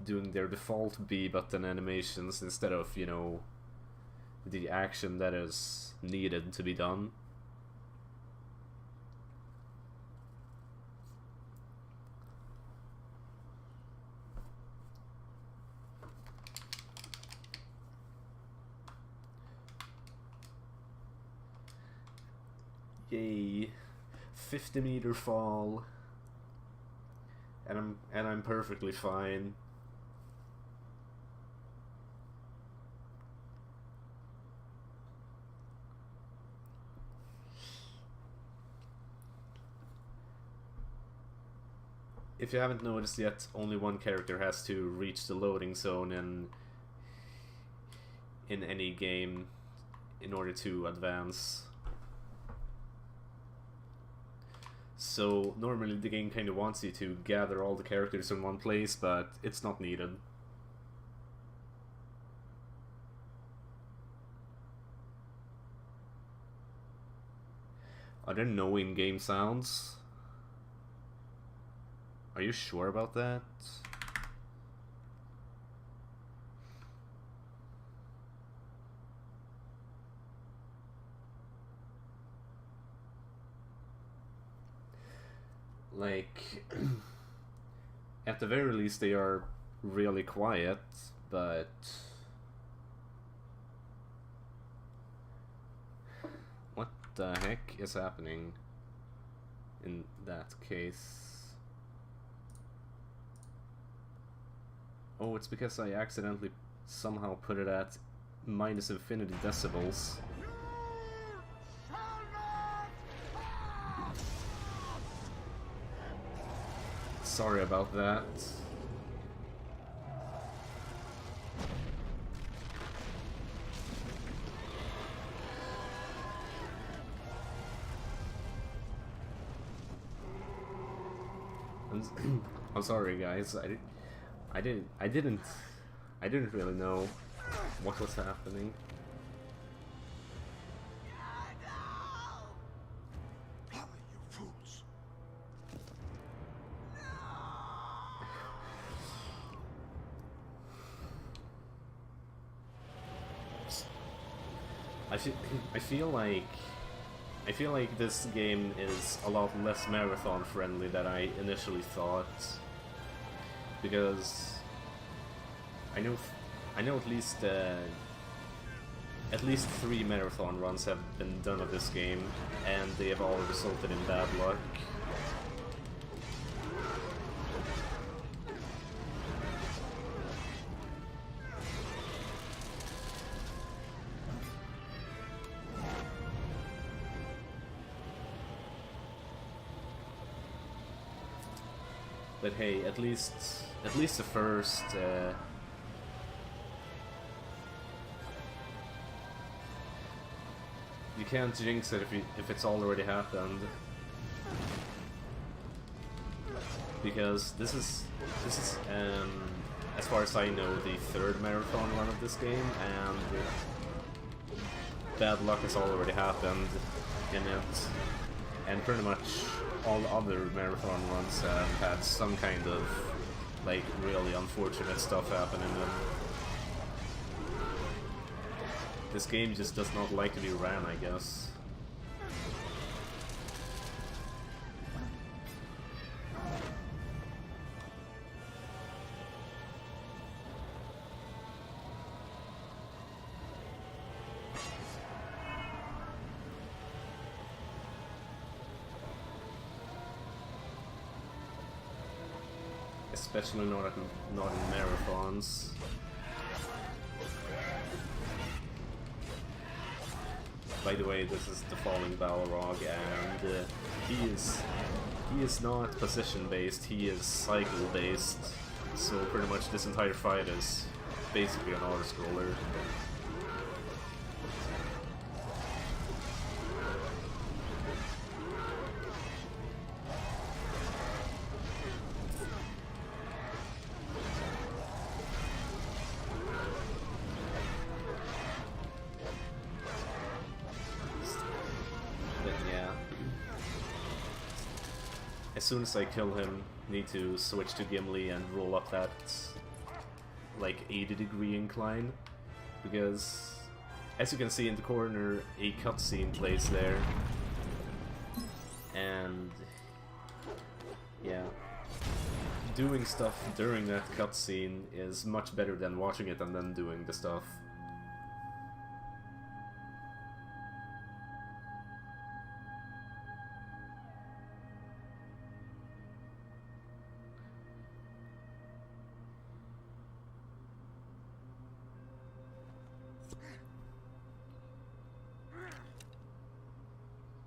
doing their default B button animations instead of, you know, the action that is needed to be done. Yay, 50-meter fall, and I'm perfectly fine. if you haven't noticed yet, only one character has to reach the loading zone in any game in order to advance. So normally the game kind of wants you to gather all the characters in one place, but it's not needed. Are there no in-game sounds? Are you sure about that? Like, at the very least they are really quiet, but what the heck is happening in that case? Oh, it's because I accidentally somehow put it at minus infinity decibels. Sorry about that. I'm sorry, guys. I didn't really know what was happening. You fools! I feel like this game is a lot less marathon friendly than I initially thought, because I know at least 3 marathon runs have been done of this game, and they have all resulted in bad luck. But hey, at least the first you can't jinx it if it's already happened, because this is as far as I know, the 3rd marathon run of this game, and bad luck has already happened in it, and pretty much all other marathon runs have had some kind of, like, really unfortunate stuff happen in them. This game just does not like to be ran, I guess. Especially not in marathons. By the way, this is the Falling Balrog, and he is not position based. He is cycle based. So pretty much this entire fight is basically an auto-scroller. As soon as I kill him, need to switch to Gimli and roll up that, like, 80-degree incline, because as you can see in the corner, a cutscene plays there, and yeah, doing stuff during that cutscene is much better than watching it and then doing the stuff.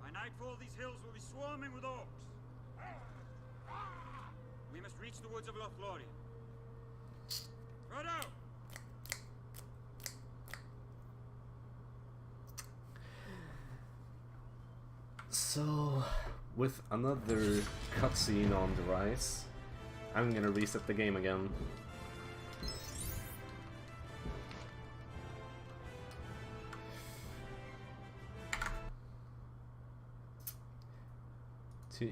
By nightfall, these hills will be swarming with orcs. We reach the woods of Lothlorien. Frodo! So, with another cutscene on the rise, I'm gonna reset the game again.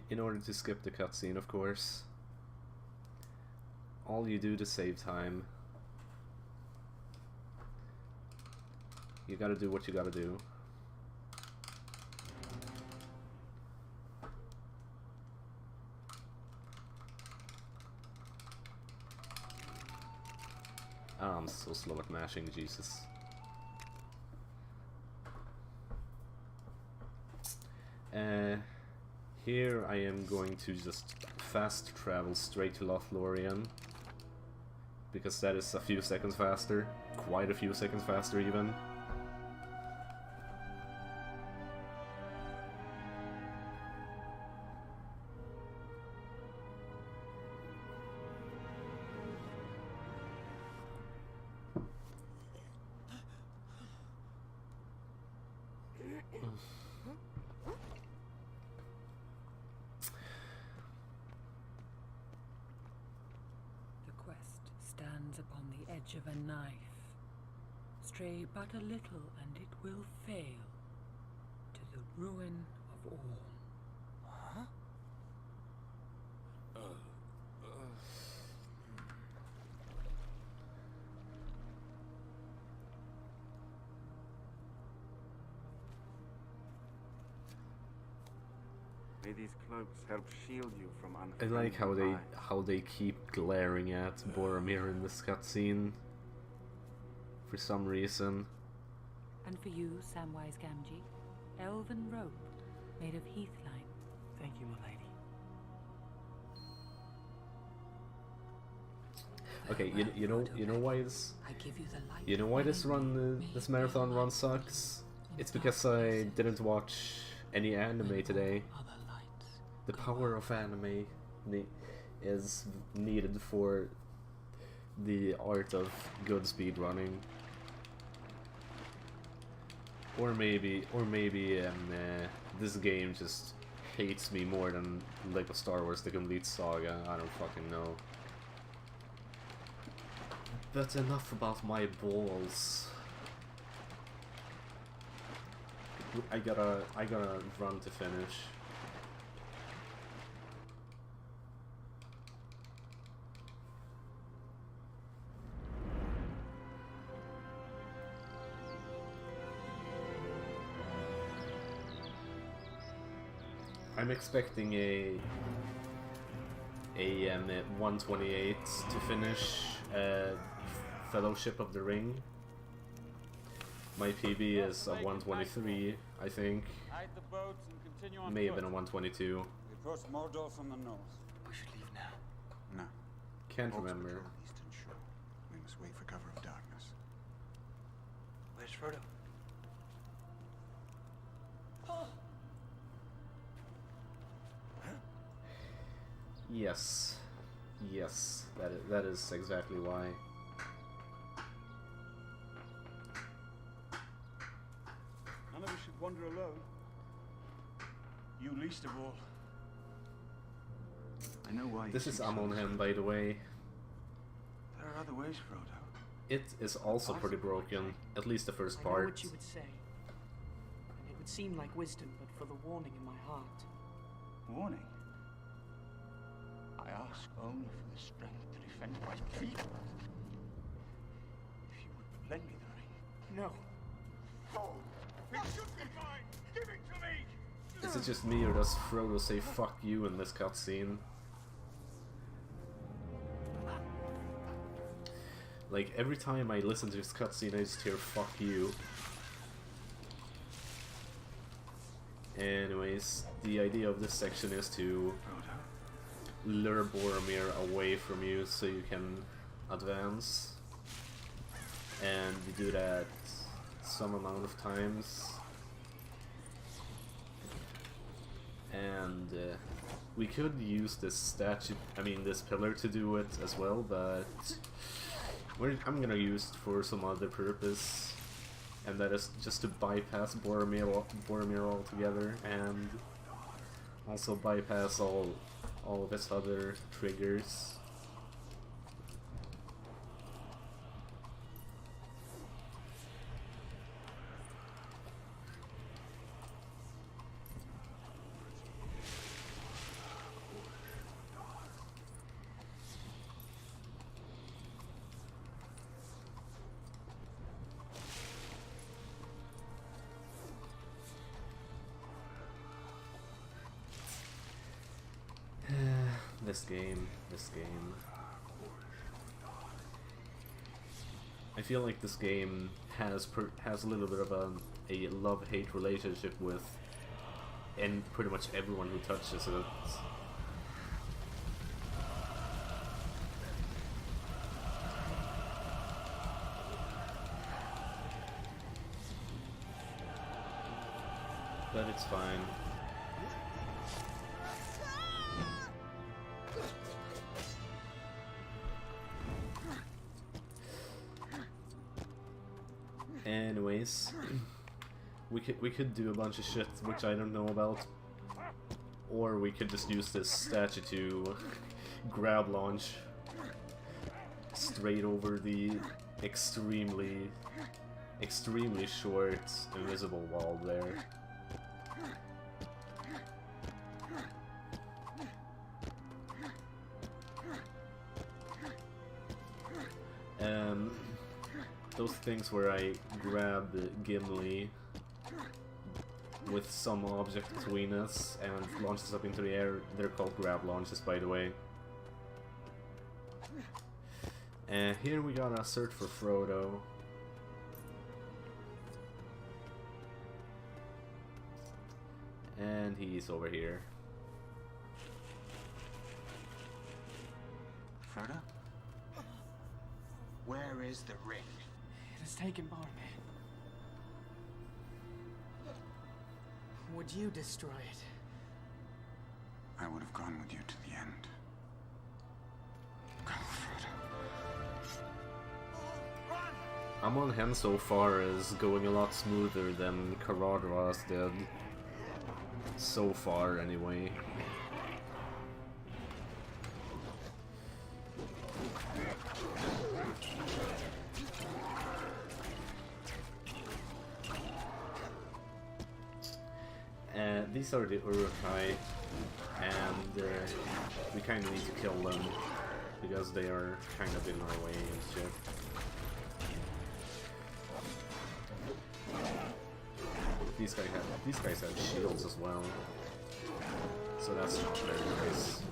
In order to skip the cutscene, of course. All you do to save time. You gotta do what you gotta do. Ah, I'm so slow at mashing, Jesus. Here I am going to just fast travel straight to Lothlorien, because that is a few seconds faster, quite a few seconds faster even. Upon the edge of a knife. Stray but a little and it will fail, to the ruin of all. Huh? May these cloaks help shield you from I unfriendly like how they keep glaring at Boromir in this cutscene for some reason. And for you, Samwise Gamgee, elven rope made of heathline. Thank you, my lady. Okay, you know why this I give you the light. you know why this this marathon run sucks? It's because I didn't watch any anime today. The power of anime is needed for the art of good speedrunning. Or maybe this game just hates me more than Lego Star Wars The Complete Saga. I don't fucking know. But enough about my balls. I gotta run to finish. I'm expecting a 128 to finish Fellowship of the Ring. My PB is a 123, I think. Hide the boats and continue on May have foot. been a 122. We approach Mordor from the north. We should leave now. No. Can't Orcs remember. patrol the eastern shore. We must wait for cover of darkness. Where's Frodo? Yes. Yes, that is exactly why. None of us should wander alone. You least of all. I know why. This is Amonhem, by the way. There are other ways, Frodo. It is also pretty broken, at least the first I know part. what you would say. And it would seem like wisdom, but for the warning in my heart. Warning? I ask only for the strength to defend my people. If you would lend me the ring. No. Oh, it should be mine. Give it to me. Is it just me, or does Frodo say fuck you in this cutscene? Like, every time I listen to this cutscene, I just hear fuck you. Anyways, the idea of this section is to lure Boromir away from you so you can advance. And you do that some amount of times. And We could use this statue, this pillar to do it as well, but I'm gonna use it for some other purpose, and that is just to bypass Boromir altogether, and also bypass all of its other triggers. This game. I feel like this game has a little bit of a love-hate relationship with pretty much everyone who touches it. But it's fine. Anyways, we could do a bunch of shit which I don't know about, or we could just use this statue to grab launch straight over the extremely short invisible wall there. Those things where I grab Gimli with some object between us and launch us up into the air, they're called grab launches, by the way. And here we gotta search for Frodo. And he's over here. Frodo? Where is the ring? It has taken Boromir. Would you destroy it? I would have gone with you to the end. Go, Frodo. I'm on him so far as going a lot smoother than Caradhras did. So far, anyway. These are the Uruk-hai, and we kind of need to kill them because they are kind of in our way and shit. These guys have shields as well, so that's not very nice.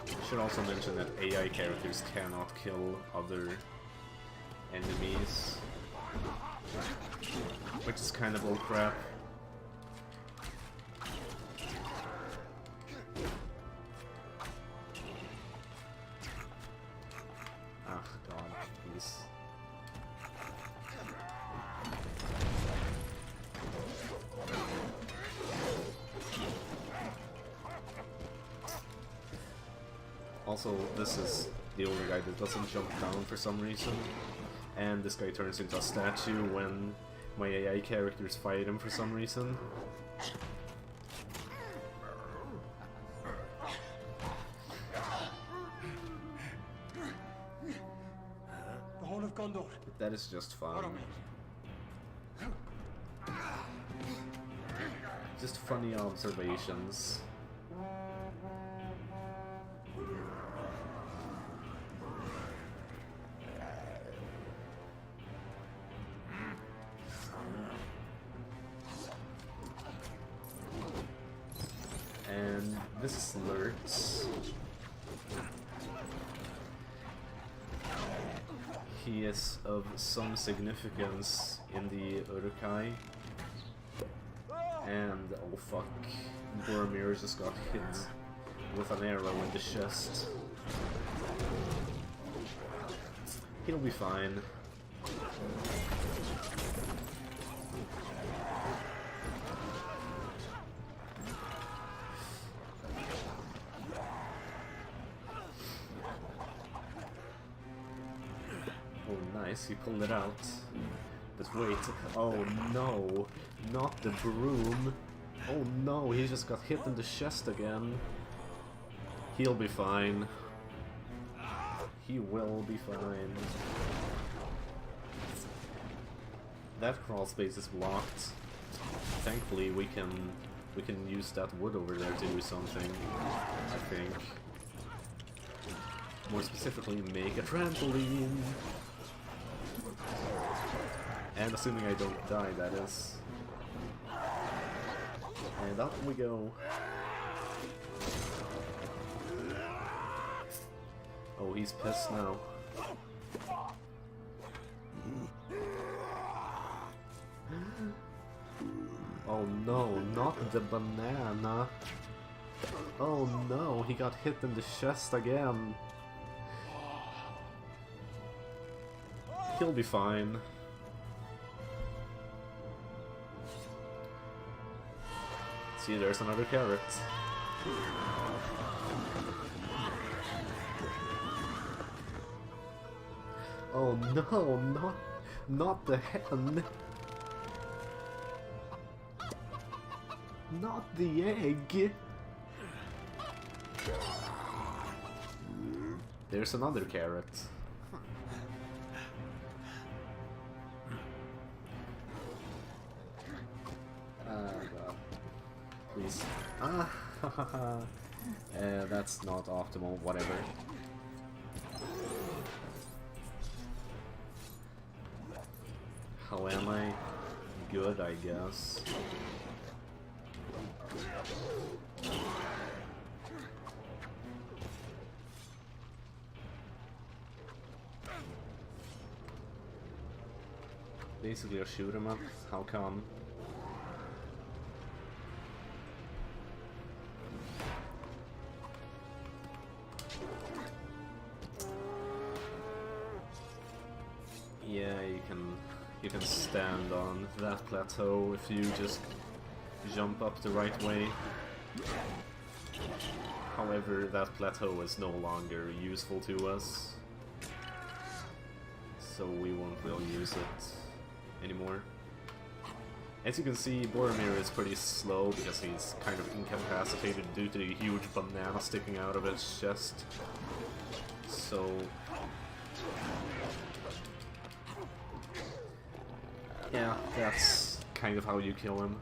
I should also mention that AI characters cannot kill other enemies, which is kind of bullcrap. Ah, God, please. Also, this is the only guy that doesn't jump down for some reason, and this guy turns into a statue when my AI characters fight him for some reason. The Horn of Gondor. That is just fun. Just funny observations. And this is Lurtz. He is of some significance in the Uruk-hai. And oh fuck, Boromir just got hit with an arrow in the chest. He'll be fine. Nice, he pulled it out. But wait, oh no, not the broom. Oh no, he just got hit in the chest again. He'll be fine. He will be fine. That crawl space is blocked. Thankfully we can use that wood over there to do something, I think. More specifically, make a trampoline! And assuming I don't die, that is. And up we go. Oh, he's pissed now. Oh no, not the banana. Oh no, he got hit in the chest again. He'll be fine. See, there's another carrot. Oh no, not the hen. Not the egg. There's another carrot. God. Please. That's not optimal, whatever. How am I? Good, I guess. Basically, I shoot him up. How come? Yeah, you can stand on that plateau if you just jump up the right way. However, that plateau is no longer useful to us, so we won't really use it anymore. As you can see, Boromir is pretty slow because he's kind of incapacitated due to the huge banana sticking out of his chest. So yeah, that's kind of how you kill him.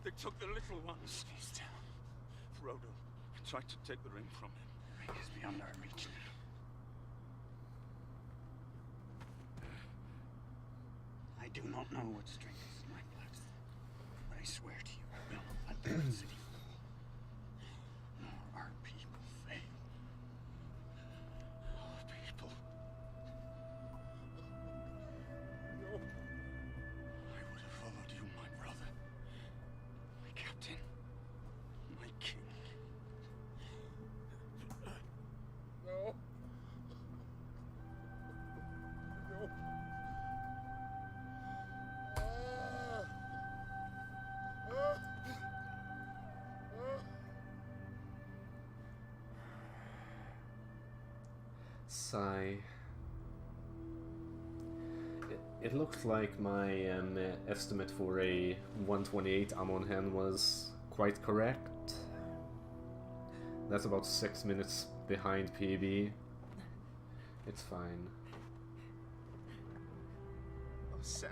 They took the little ones. He's down. Frodo tried to take the ring from him. The ring is beyond our reach now. I do not know what strength is in my blood, but I swear to you, I will not let the city fall, nor our people fail. Our people. No. I would have followed you, my brother. My captain. My king. No. No. Sigh. It looked like my estimate for a 128 Amon Hen was quite correct. That's about 6 minutes behind PB. It's fine. Oh, Sam.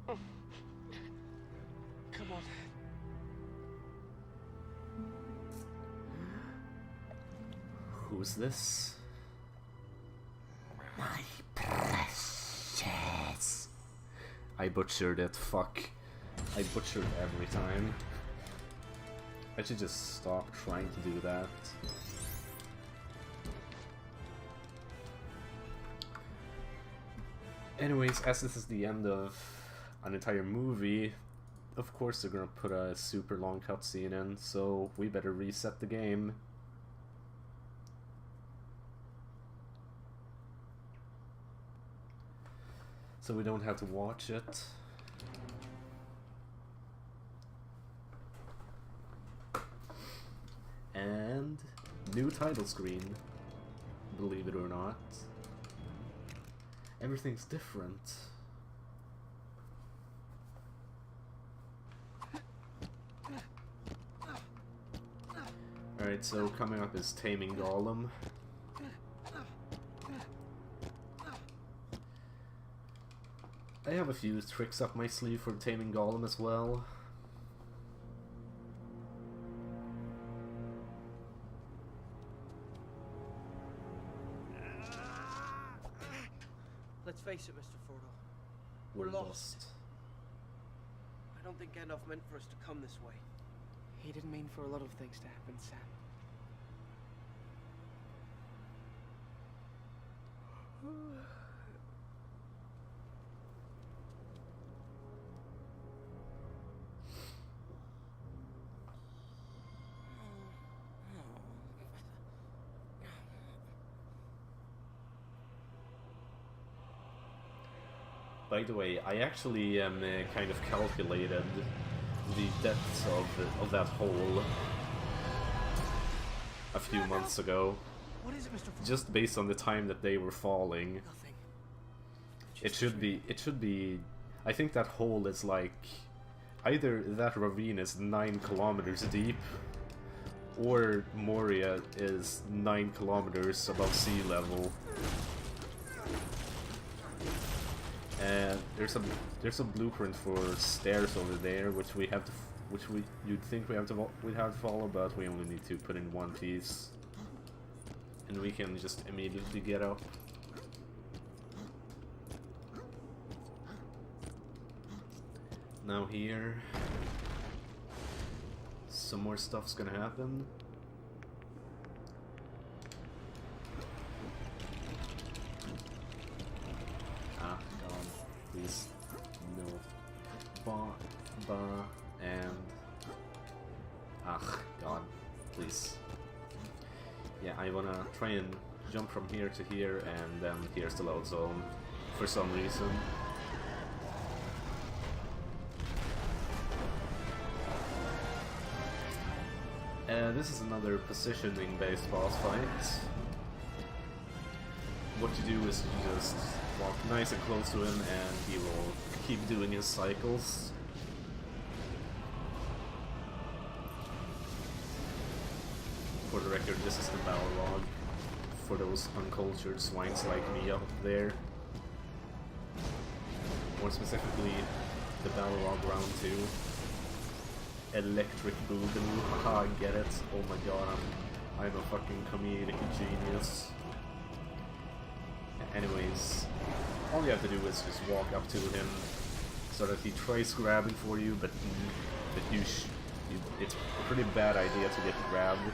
Come on. Who's this? My precious. I butchered it, fuck. I butchered every time. I should just stop trying to do that. Anyways, as this is the end of an entire movie, of course they're gonna put a super long cutscene in, so we better reset the game. So we don't have to watch it. new title screen, believe it or not. Everything's different. Alright, so coming up is Taming Golem. I have a few tricks up my sleeve for Taming Golem as well. Let's face it, Mr. Frodo. We're lost. I don't think Gandalf meant for us to come this way. He didn't mean for a lot of things to happen, Sam. By the way, I actually kind of calculated the depths of that hole a few months ago. What is it, Mr. Frodo? Just based on the time that they were falling. Nothing. It should be, I think that hole is like, either that ravine is 9 kilometers deep, or Moria is 9 kilometers above sea level. And there's a blueprint for stairs over there, which you'd think we'd have to follow, but we only need to put in one piece, and we can just immediately get up. Now here, some more stuff's gonna happen. Please, no, and god, please. Yeah, I wanna try and jump from here to here, and then here's the load zone for some reason. This is another positioning based boss fight. What you do is you just walk nice and close to him, and he will keep doing his cycles. For the record, this is the battle log for those uncultured swines like me up there. More specifically, the battle log round 2. Electric Boogaloo, haha, get it? Oh my god, I'm a fucking comedic genius. Anyways, all you have to do is just walk up to him so that he tries grabbing for you, but it's a pretty bad idea to get grabbed.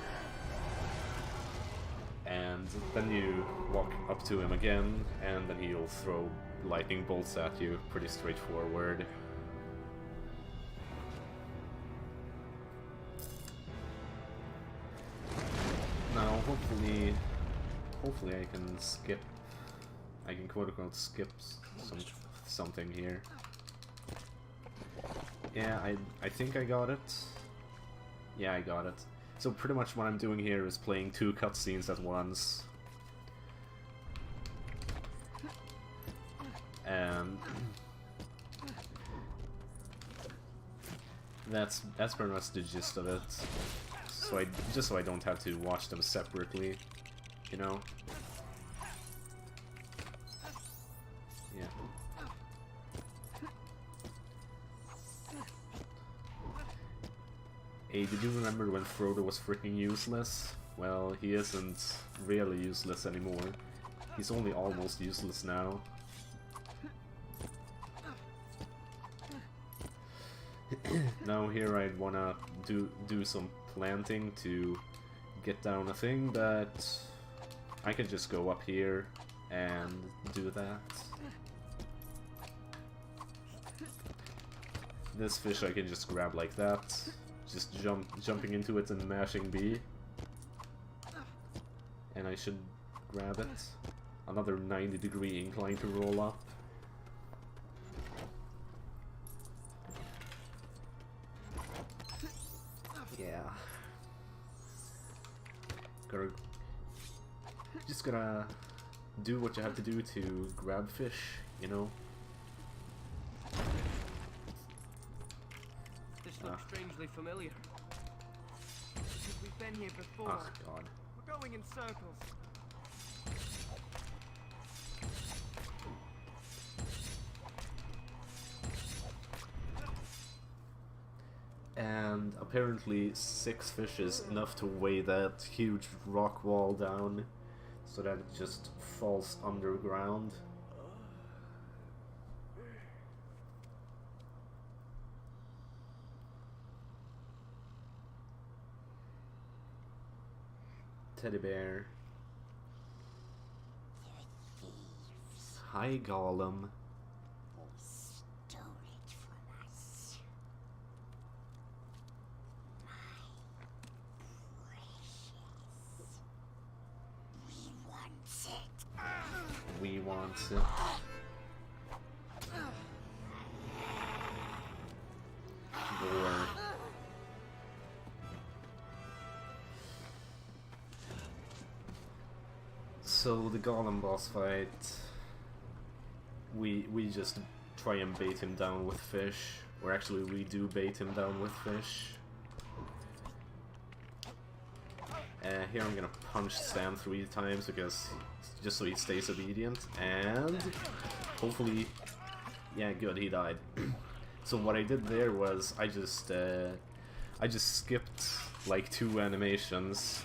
And then you walk up to him again, and then he'll throw lightning bolts at you. Pretty straightforward. Now, hopefully I can skip. I can quote-unquote skip something here. Yeah, I think I got it. Yeah, I got it. So pretty much what I'm doing here is playing 2 cutscenes at once. And that's pretty much the gist of it. So just so I don't have to watch them separately, you know? Yeah. Hey, did you remember when Frodo was freaking useless? Well, he isn't really useless anymore. He's only almost useless now. Now here I'd wanna do some planting to get down a thing, but I could just go up here and do that. This fish I can just grab like that, just jumping into it and mashing B, and I should grab it. Another 90-degree incline to roll up. Yeah. gotta do what you have to do to grab fish, you know? This looks strangely familiar. Because we've been here before. Oh god. We're going in circles. And apparently 6 fish is enough to weigh that huge rock wall down so that it just falls underground. Teddy bear. Hi, Gollum. We want it. Gore. So the Golem boss fight, we just try and bait him down with fish, or actually we do bait him down with fish. Here I'm gonna punch Sam 3 times because just so he stays obedient, and hopefully, yeah, good, he died. So what I did there was I just skipped like 2 animations,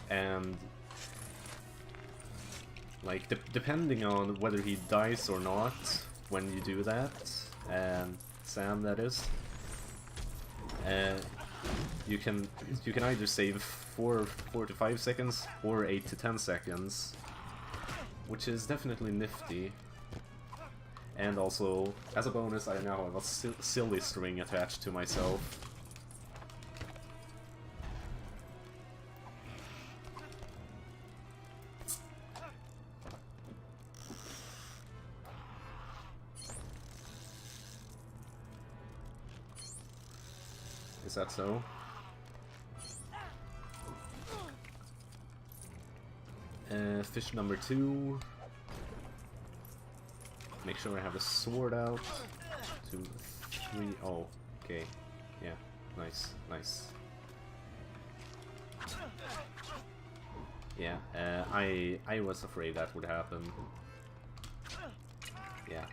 and like depending on whether he dies or not when you do that, Sam that is, you can either save 4 to 5 seconds or 8 to 10 seconds, which is definitely nifty. And also, as a bonus, I now have a silly string attached to myself. Is that so? Fish number 2. Make sure I have the sword out. 2, 3. Oh, okay. Yeah, nice, nice. Yeah, I was afraid that would happen. Yeah.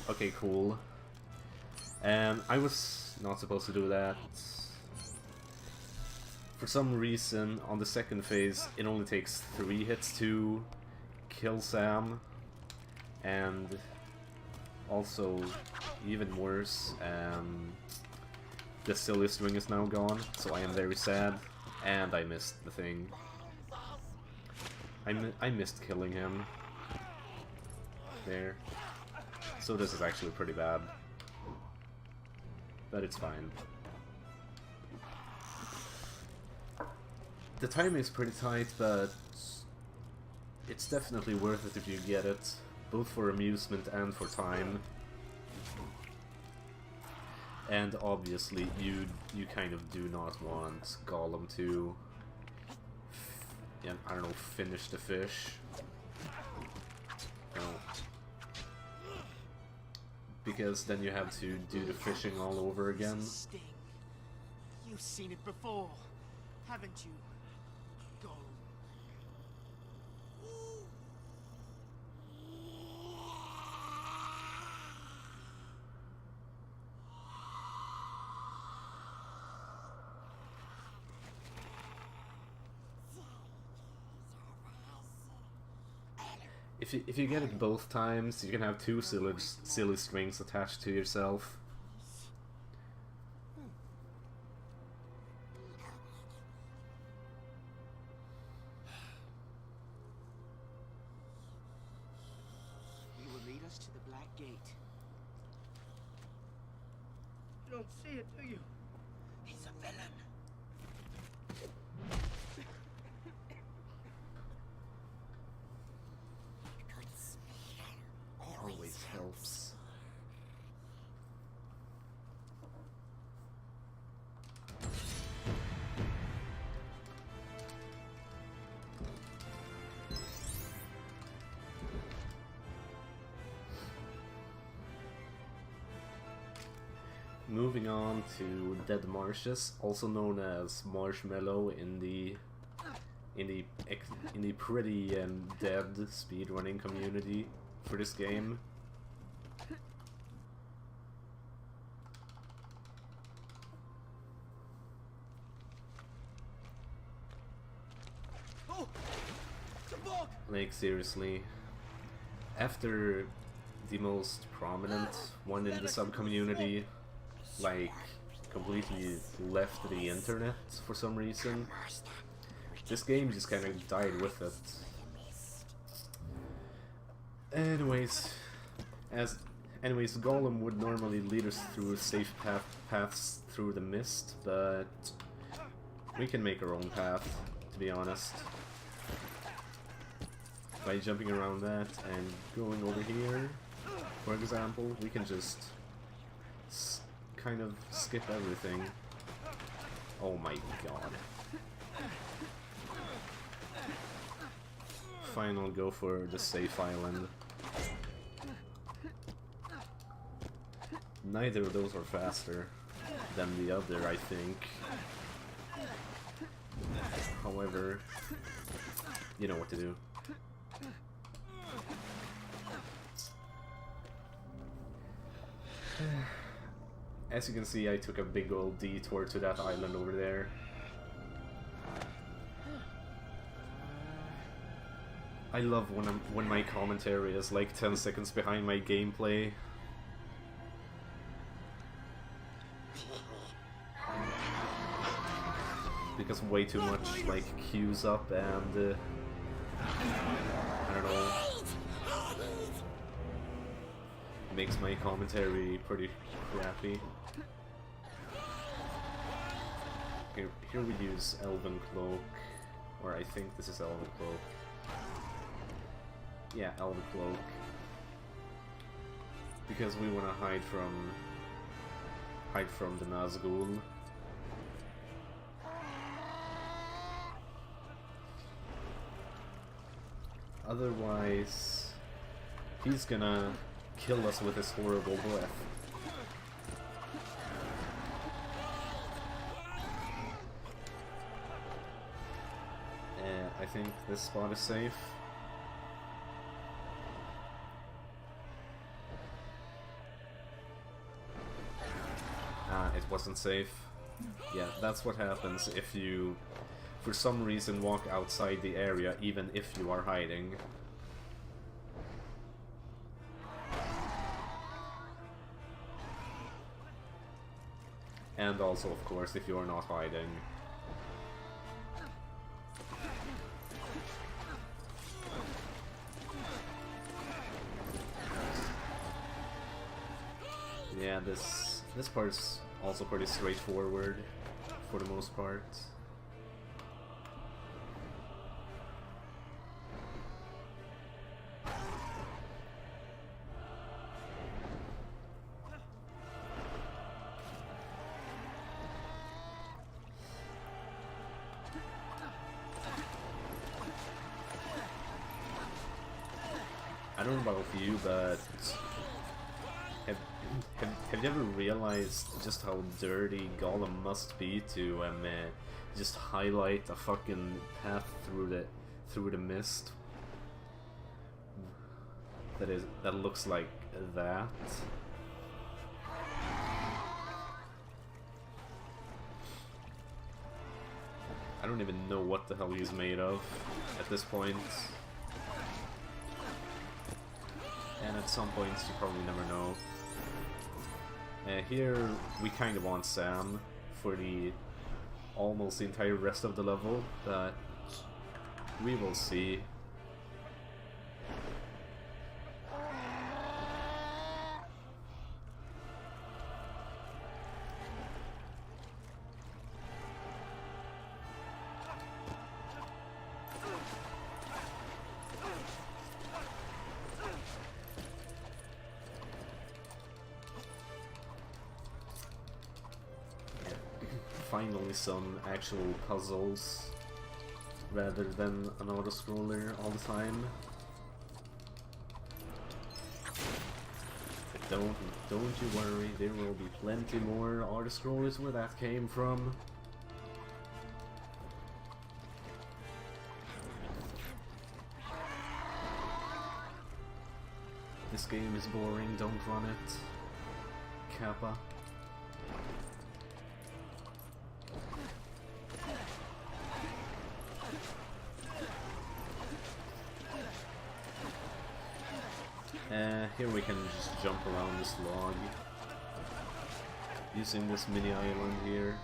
Okay, cool. I was not supposed to do that. For some reason, on the second phase, it only takes 3 hits to kill Sam, and also, even worse, the silly string is now gone, so I am very sad, and I missed the thing. I missed killing him. There. So this is actually pretty bad. But it's fine. The timing is pretty tight, but it's definitely worth it if you get it, both for amusement and for time. And obviously, you kind of do not want Gollum to, I don't know, finish the fish. No. Because then you have to do the fishing all over again. Sting. You've seen it before, haven't you? Go. If you get it both times, you can have 2 silly strings attached to yourself. You will lead us to the Black Gate. You don't see it, do you? He's a villain. Always helps. moving on to Dead Marshes, also known as Marshmallow in the pretty dead speedrunning community for this game. Like, seriously, after the most prominent one in the sub-community, like, completely left the internet for some reason, this game just kind of died with it. Anyways, Gollum would normally lead us through safe paths through the mist, but we can make our own path, to be honest. By jumping around that and going over here, for example, we can just kind of skip everything. Oh my god. Fine, I'll go for the safe island. Neither of those are faster than the other, I think. However, you know what to do. As you can see, I took a big old detour to that island over there. I love when my commentary is like 10 seconds behind my gameplay. Because way too much like queues up and I don't know, makes my commentary pretty crappy. Here we use Elven Cloak, or I think this is Elven Cloak. Yeah, Elven Cloak. Because we want to hide from the Nazgul. Otherwise, he's gonna kill us with his horrible breath. I think this spot is safe. It wasn't safe. Yeah, that's what happens if you, for some reason, walk outside the area, even if you are hiding. And also, of course, if you are not hiding. Yeah, this part's also pretty straightforward, for the most part. I don't know about you, but have you ever realized just how dirty Gollum must be to just highlight a fucking path through the mist that looks like that? I don't even know what the hell he's made of at this point. And at some points you probably never know. Here we kind of want Sam for almost the entire rest of the level, but we will see. Finally some actual puzzles rather than an auto-scroller all the time. Don't you worry, there will be plenty more artist scrollers where that came from. This game is boring, don't run it. Kappa. Here we can just jump around this log using this mini island here.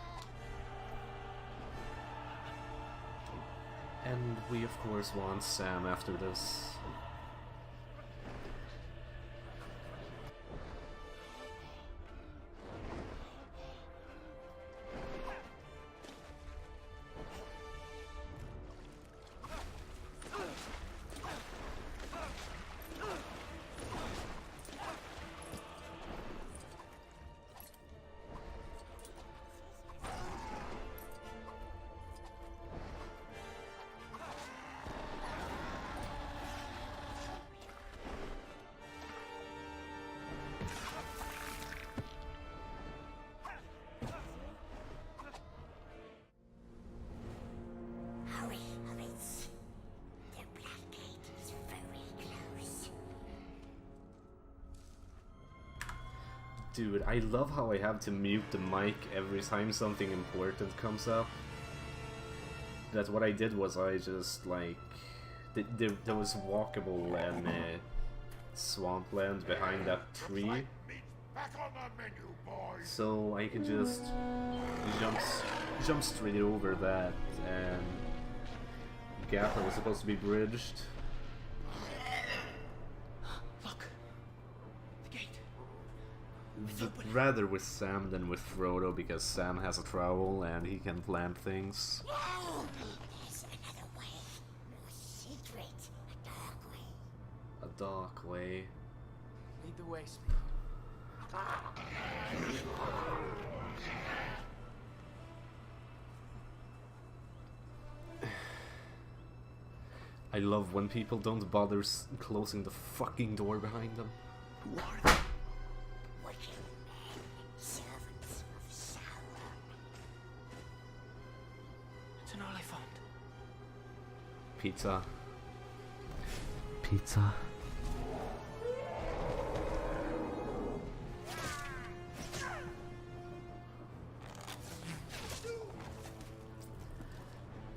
And we of course want Sam after this. Dude, I love how I have to mute the mic every time something important comes up. That's what I did was I just like... There was walkable swampland behind that tree. So I could just jump straight over that, and gap that was supposed to be bridged. Rather with Sam than with Frodo, because Sam has a trowel and he can plant things. There's another way, more secret, a dark way. A dark way. Lead the way, Speed. I love when people don't bother closing the fucking door behind them. Who are they? Wicked men, servants of Sauron. It's an Oliphant. Pizza. Pizza.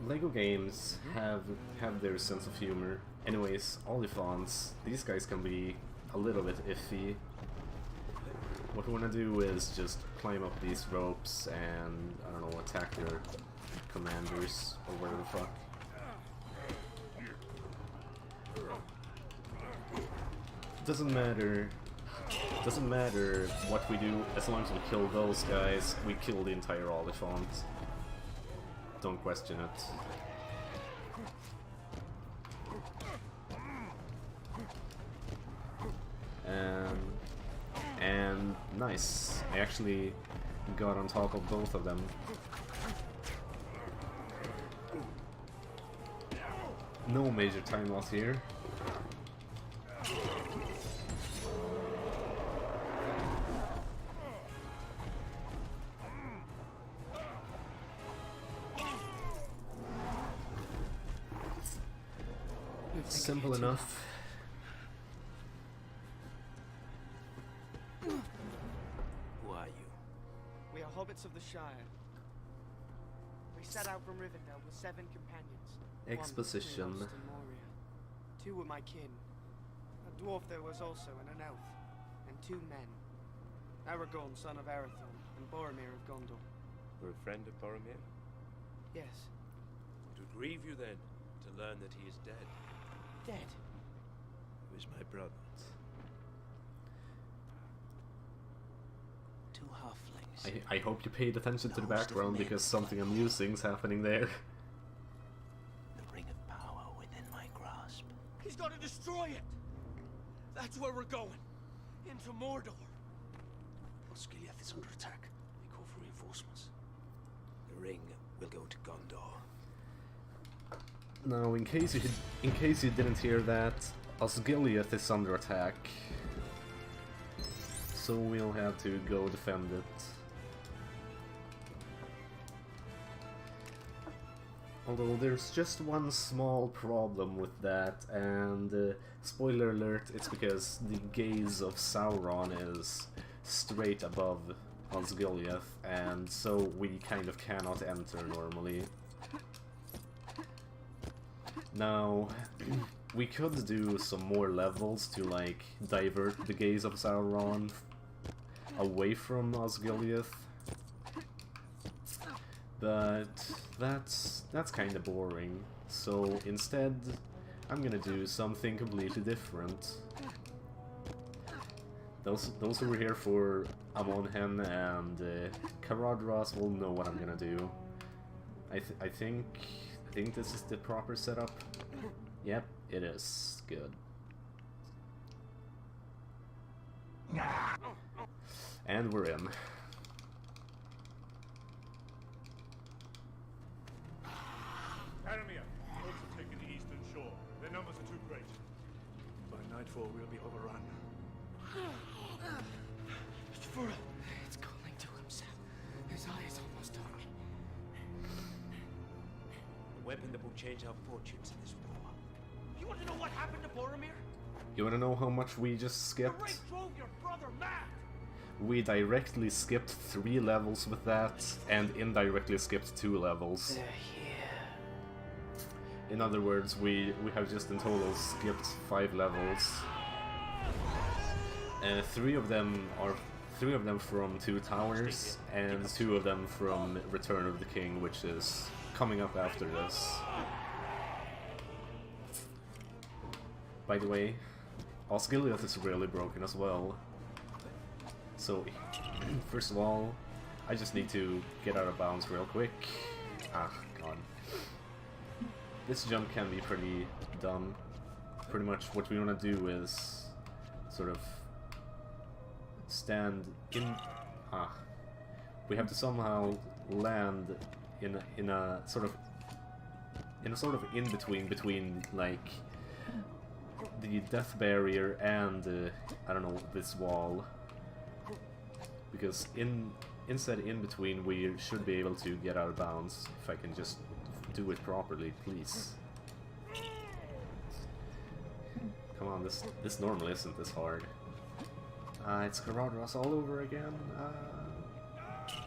Lego games have their sense of humor. Anyways, Oliphants, these guys can be a little bit iffy. What we want to do is just climb up these ropes and, I don't know, attack their commanders or whatever the fuck. Doesn't matter what we do, as long as we kill those guys, we kill the entire Oliphant. Don't question it. And nice. I actually got on top of both of them. No major time loss here. Simple enough. Who are you? We are hobbits of the Shire. We set out from Rivendell with 7 companions. Exposition. One was lost in Moria. 2 were my kin. A dwarf there was also, and an elf. And 2 men. Aragorn, son of Arathorn, and Boromir of Gondor. You're a friend of Boromir? Yes. It would grieve you then to learn that he is dead. Dead? He was my brother. 2 halflings. I hope you paid attention to the background, because something amusing's happening there. The ring of power within my grasp. He's got to destroy it! That's where we're going. Into Mordor. Osgiliath is under attack. They call for reinforcements. The ring will go to Gondor. Now, in case you didn't hear that, Osgiliath is under attack. so we'll have to go defend it. Although there's just one small problem with that, and spoiler alert, it's because the gaze of Sauron is straight above Osgiliath, and so we kind of cannot enter normally. Now, we could do some more levels to like divert the gaze of Sauron away from Osgiliath, but that's kind of boring. So instead, I'm gonna do something completely different. Those who were here for Amonhen and Karadras will know what I'm gonna do. I think this is the proper setup. Yep, it is. Good. And we're in. Faramir, boats have taken the eastern shore. Their numbers are too great. By nightfall, we'll be overrun. It's Fura. It's calling to himself. His eye is almost on me. The weapon that will change our fortunes in this war. You want to know what happened to Boromir? You wanna know how much we just skipped? The rape drove your brother mad! We directly skipped 3 levels with that, and indirectly skipped 2 levels. They're here. In other words, we have just in total skipped 5 levels. 3 of them from Two Towers, and 2 of them from Return of the King, which is coming up after this. By the way, Osgiliath is really broken as well. So, first of all, I just need to get out of bounds real quick. Ah, god. This jump can be pretty dumb. Pretty much what we want to do is sort of stand in... Ah. We have to somehow land in a sort of in-between between, like, the death barrier and, I don't know, this wall. Because instead in between we should be able to get out of bounds if I can just do it properly, please. Come on, this normally isn't this hard. It's Karadras all over again.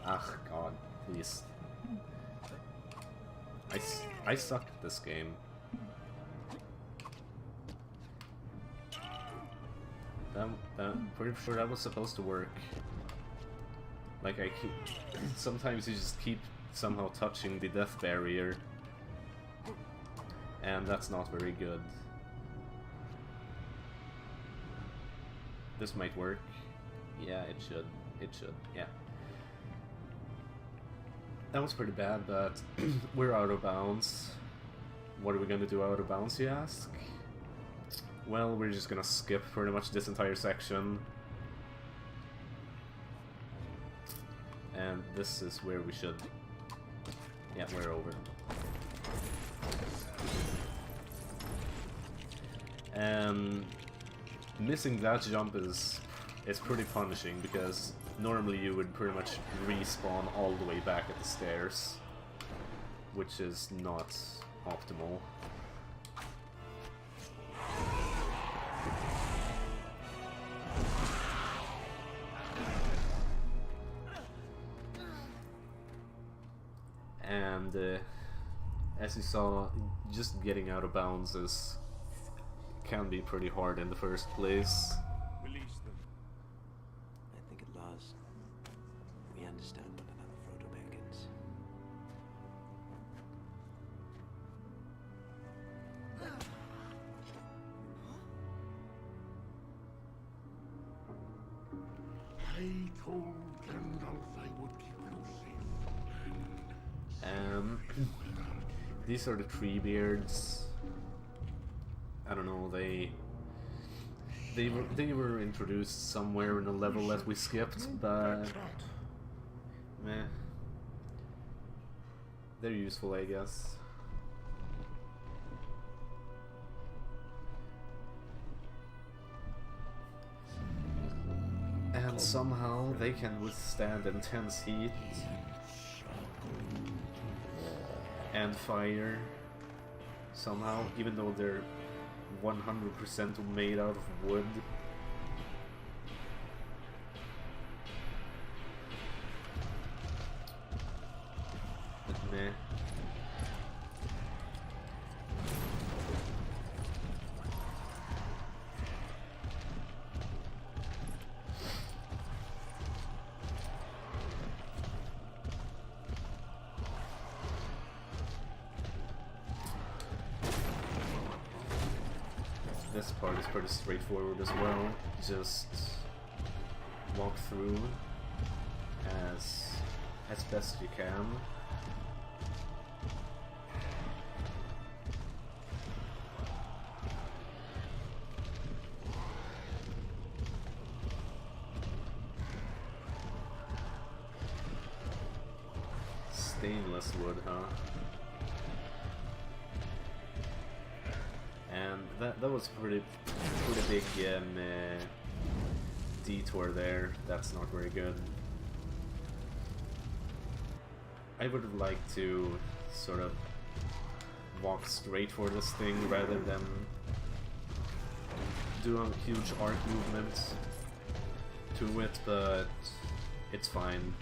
Ah, god, please. I suck at this game. I'm pretty sure that was supposed to work. Like, I keep... sometimes you just keep somehow touching the death barrier. And that's not very good. This might work. Yeah, it should. It should, yeah. That was pretty bad, but we're out of bounds. What are we gonna do out of bounds, you ask? Well, we're just gonna skip pretty much this entire section. And this is where we should... Yeah, we're over. Missing that jump is pretty punishing, because normally you would pretty much respawn all the way back at the stairs, which is not optimal. And as you saw, just getting out of bounds can be pretty hard in the first place. Release them. I think at last we understand one another, Frodo Baggins. I told Gandalf I would keep you safe. These are the Treebeards. I don't know, they were introduced somewhere in a level that we skipped, but meh. They're useful, I guess. And But somehow they can withstand intense heat and fire. Somehow, even though they're 100% made out of wood. But meh. This part is pretty straightforward as well. Just walk through as best you can. Stainless wood, huh? And that was pretty big detour there. That's not very good. I would have liked to sort of walk straight for this thing rather than do a huge arc movement to it, but it's fine.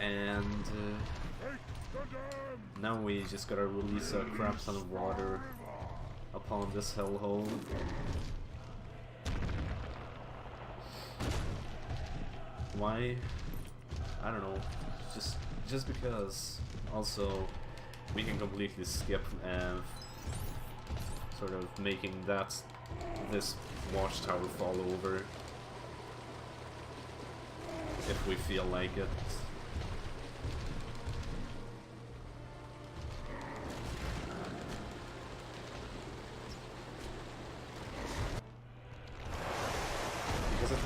And now we just gotta release a crap ton of water upon this hellhole. Why? I don't know. Just because. Also, we can completely skip sort of making this watchtower fall over if we feel like it.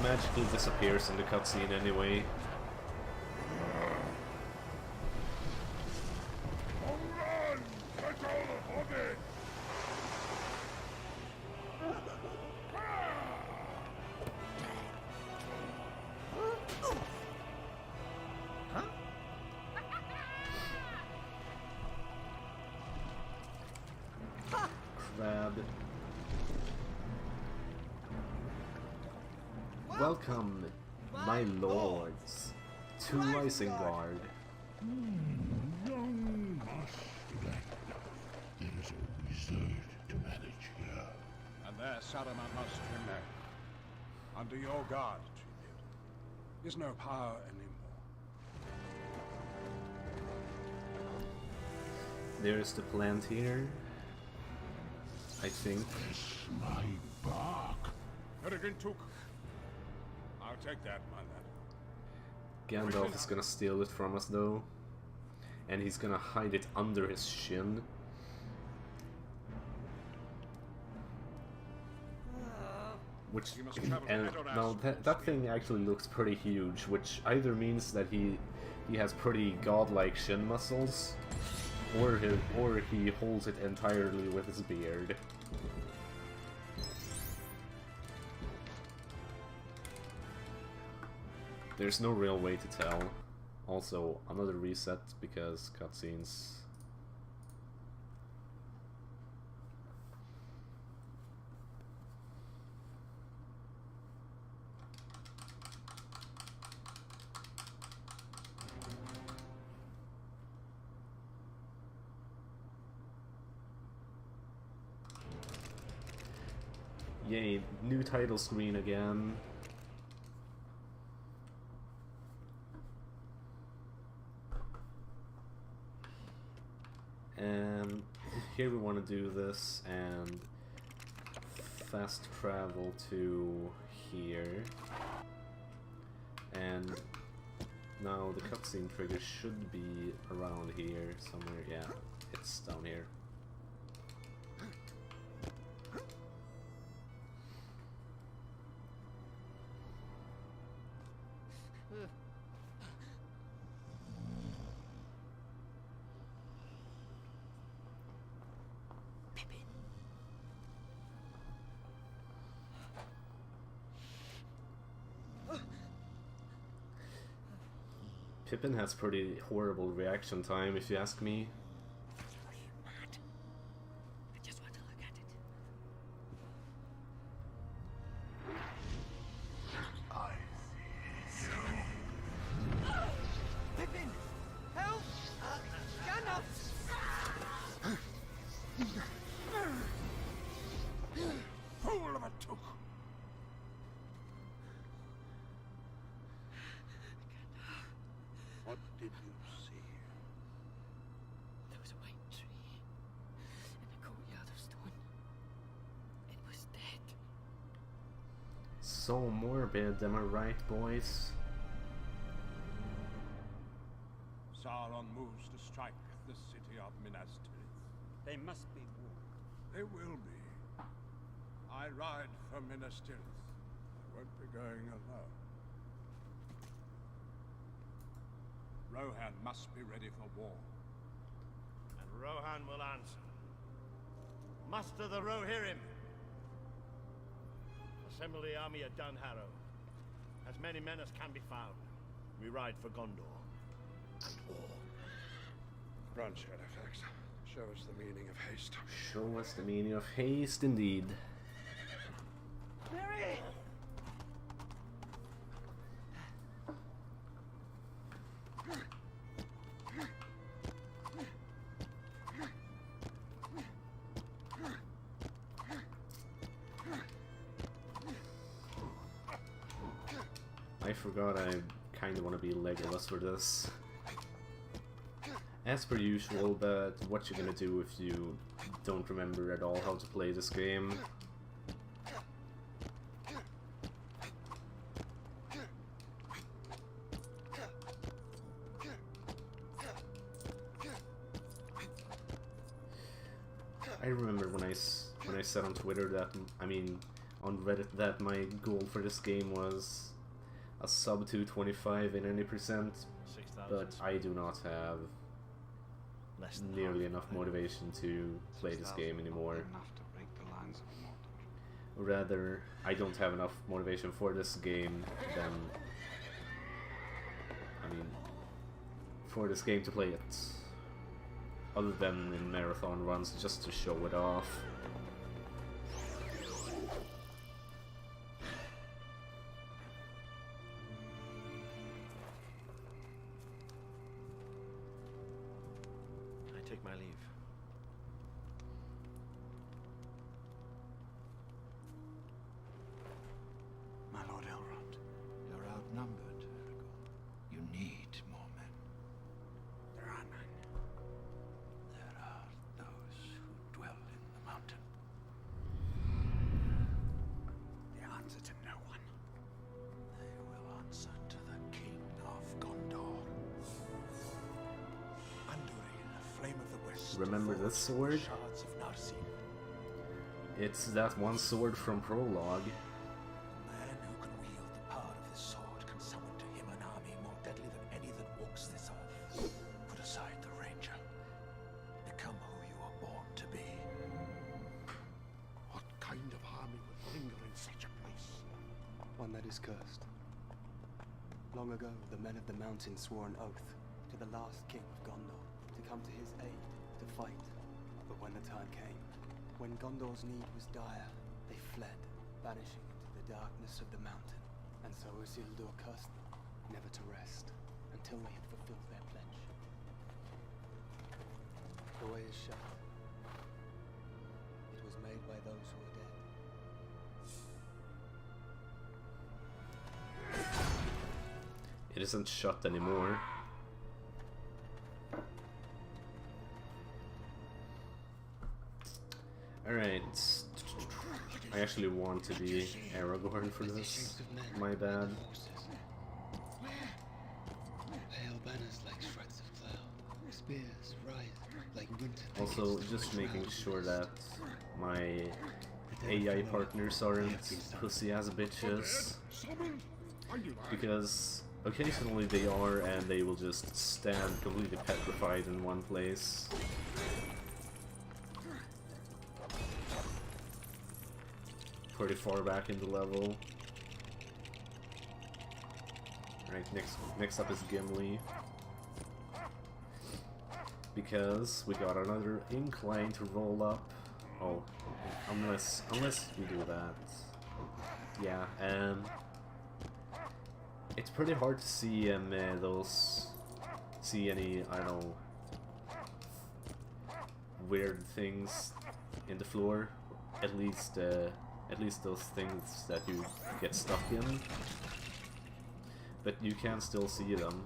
Magically disappears in the cutscene anyway. Crab. Welcome, my lords, to Isengard. Young master, there is a wizard to manage here. And there Saruman must remain. Under your guard, tribute. Is no power anymore. There's the plant here, I think. Kiss my bark. Ergen took. I'll take that, my lad. Gandalf is gonna steal it from us though, and he's gonna hide it under his shin. Which, and now that thing actually looks pretty huge, which either means that he has pretty godlike shin muscles, or he holds it entirely with his beard. There's no real way to tell. Also, another reset because cutscenes. Yay, new title screen again. And here we want to do this and fast travel to here. And now the cutscene trigger should be around here somewhere. Yeah, it's down here. Pippin has pretty horrible reaction time, if you ask me. Are you mad? I just want to look at it. I see you. Pippin! Help! Gandalf! Fool of a took. What did you see? There was a white tree in a courtyard of stone. It was dead. So morbid, am I right, boys? Sauron moves to strike the city of Minas Tirith. They must be warned. They will be. I ride for Minas Tirith. I won't be going alone. Rohan must be ready for war. And Rohan will answer. Muster the Rohirrim. Assemble the army at Dunharrow. As many men as can be found. We ride for Gondor. And war. Run, Shadowfax. Show us the meaning of haste. Show us the meaning of haste, indeed. Mary! I forgot I kinda wanna be Legolas for this. As per usual, but what you're gonna do if you don't remember at all how to play this game. I remember when I said on Twitter that, I mean, on Reddit, that my goal for this game was a sub 225 in any percent, but I do not have nearly enough motivation to play this game anymore. Or rather, I don't have enough motivation for this game than, I mean, for this game to play it, other than in marathon runs, just to show it off. I take my leave. My Lord Elrond. You're outnumbered, Aragorn. You need more men. There are none. There are those who dwell in the mountain. They answer to no one. They will answer to the King of Gondor. Anduin, a flame of the west. Remember this sword? Shards of Narsil. It's that one sword from Prologue. A man who can wield the power of this sword can summon to him an army more deadly than any that walks this earth. Put aside the ranger. Become who you are born to be. What kind of army would linger in such a place? One that is cursed. Long ago, the men of the mountain swore an oath to the last king of Gondor to come to his aid, to fight. But when the time came, when Gondor's need was dire, they fled, vanishing into the darkness of the mountain. And so Isildur cursed them, never to rest, until they had fulfilled their pledge. The way is shut. It was made by those who are dead. It isn't shut anymore. Alright. I actually want to be Aragorn for this. My bad. Pale banners like shreds of cloud. Spears rise like winter. Also, just making sure that my AI partners aren't pussy ass bitches. Because Occasionally they are, and they will just stand completely petrified in one place. Pretty far back in the level. Right, next up is Gimli. Because we got another incline to roll up. Oh, unless we do that. Yeah, it's pretty hard to see see any, I don't know, weird things in the floor. At least those things that you get stuck in. But you can still see them.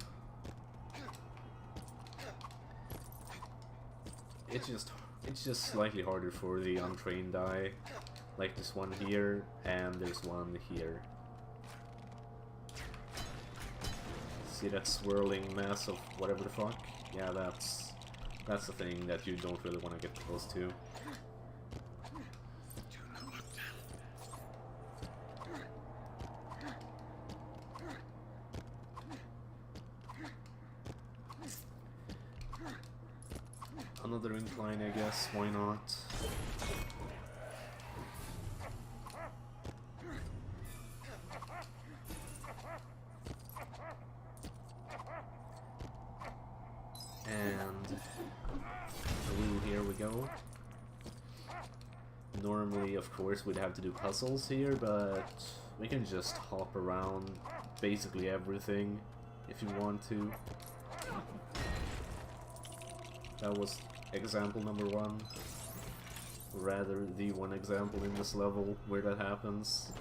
It's just slightly harder for the untrained eye. Like this one here, and there's one here. See that swirling mass of whatever the fuck? Yeah, that's the thing that you don't really want to get close to. Another incline, I guess, why not? And ooh, here we go. Normally, of course, we'd have to do puzzles here, but we can just hop around basically everything if you want to. That was example number 1. Rather, the one example in this level where that happens.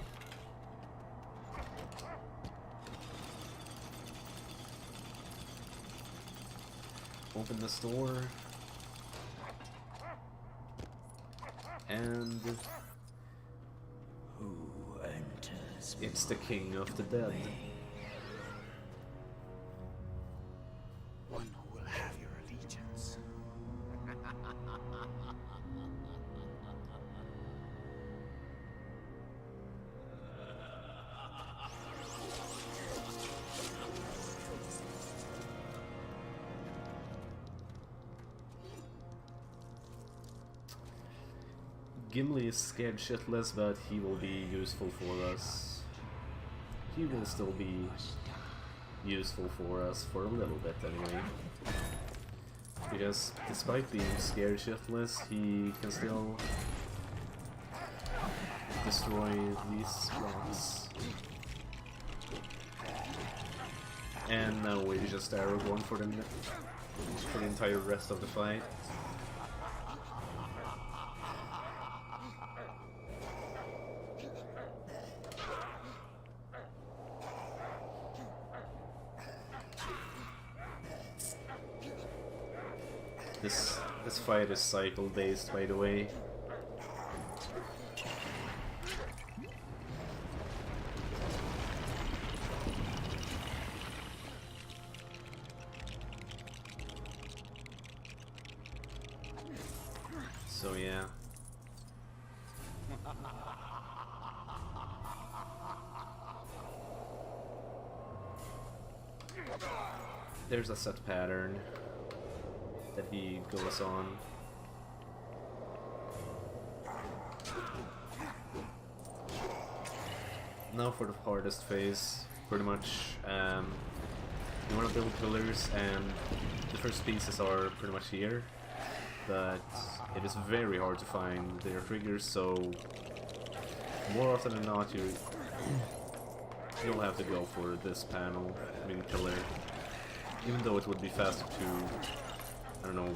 Open this door. And Who enters? it's the King of the Dead. One who will have your allegiance. Gimli is scared shitless, but he will be useful for us. He will still be useful for us for a little bit anyway. Because despite being scared shitless, he can still destroy these rocks. And now we just arrow going for the entire rest of the fight. This fight is cycle based, by the way. So yeah. There's a set pattern that he goes on. Now for the hardest phase, pretty much. You want to build pillars, and the first pieces are pretty much here, but it is very hard to find their triggers, so more often than not you'll have to go for this panel, I mean pillar, even though it would be faster to, I don't know,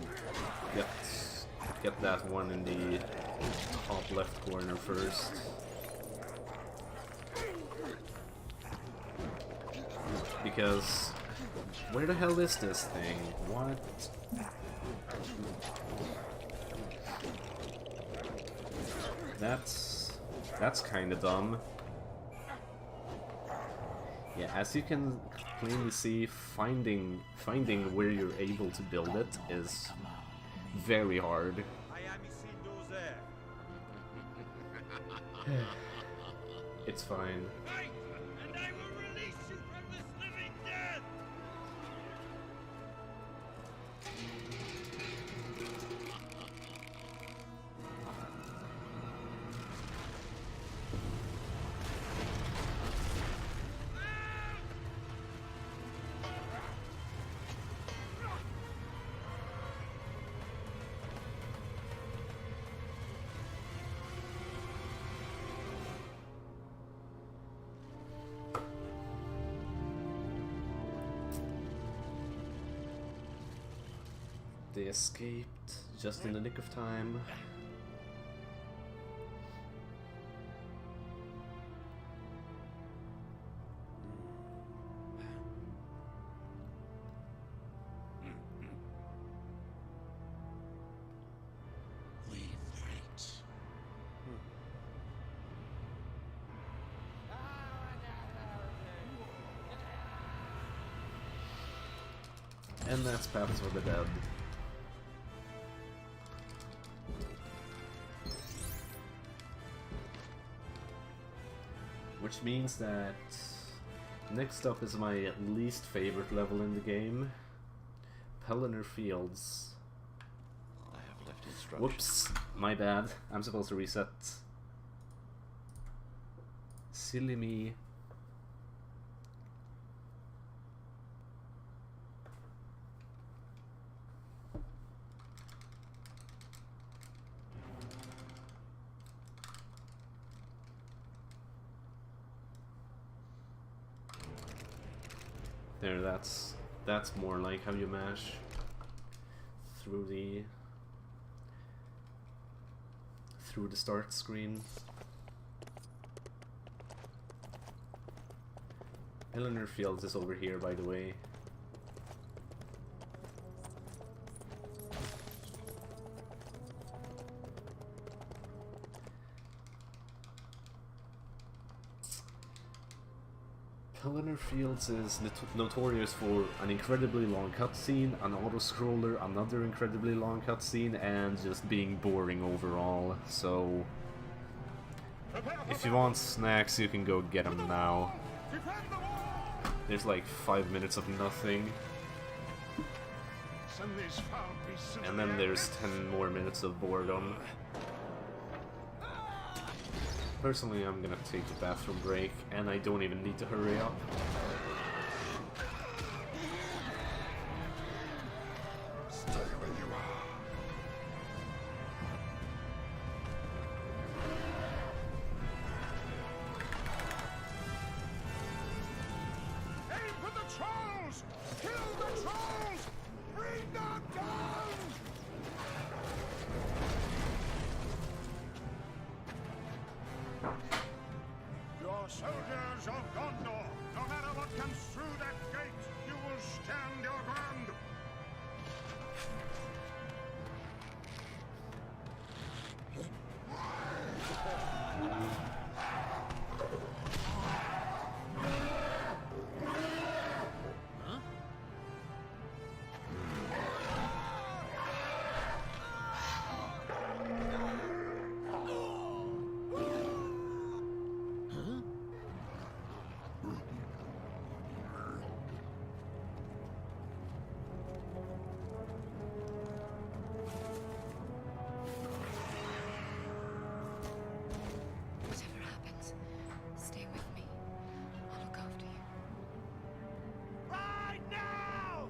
get that one in the top left corner first. Because where the hell is this thing? What? That's kind of dumb. Yeah, as you can plainly see, finding where you're able to build it is very hard. It's fine. And I will release you from this living death! They escaped just in the nick of time. And that's Paths for the Dead. Which means that next up is my least favorite level in the game, Pelennor Fields. I have left instructions. Whoops, my bad. I'm supposed to reset. Silly me. There, that's more like how you mash through the start screen. Pelennor Fields is over here, by the way. Pelennor Fields is notorious for an incredibly long cutscene, an auto-scroller, another incredibly long cutscene, and just being boring overall. So, if you want snacks, you can go get them now. There's like 5 minutes of nothing. And then there's 10 more minutes of boredom. Personally, I'm gonna take a bathroom break, and I don't even need to hurry up. Stay where you are. Aim for the trolls! Kill the trolls! Bring them down! Your soldiers of Gondor, no matter what comes through that gate, you will stand your ground! Whatever happens, stay with me. I'll look after you. Right now!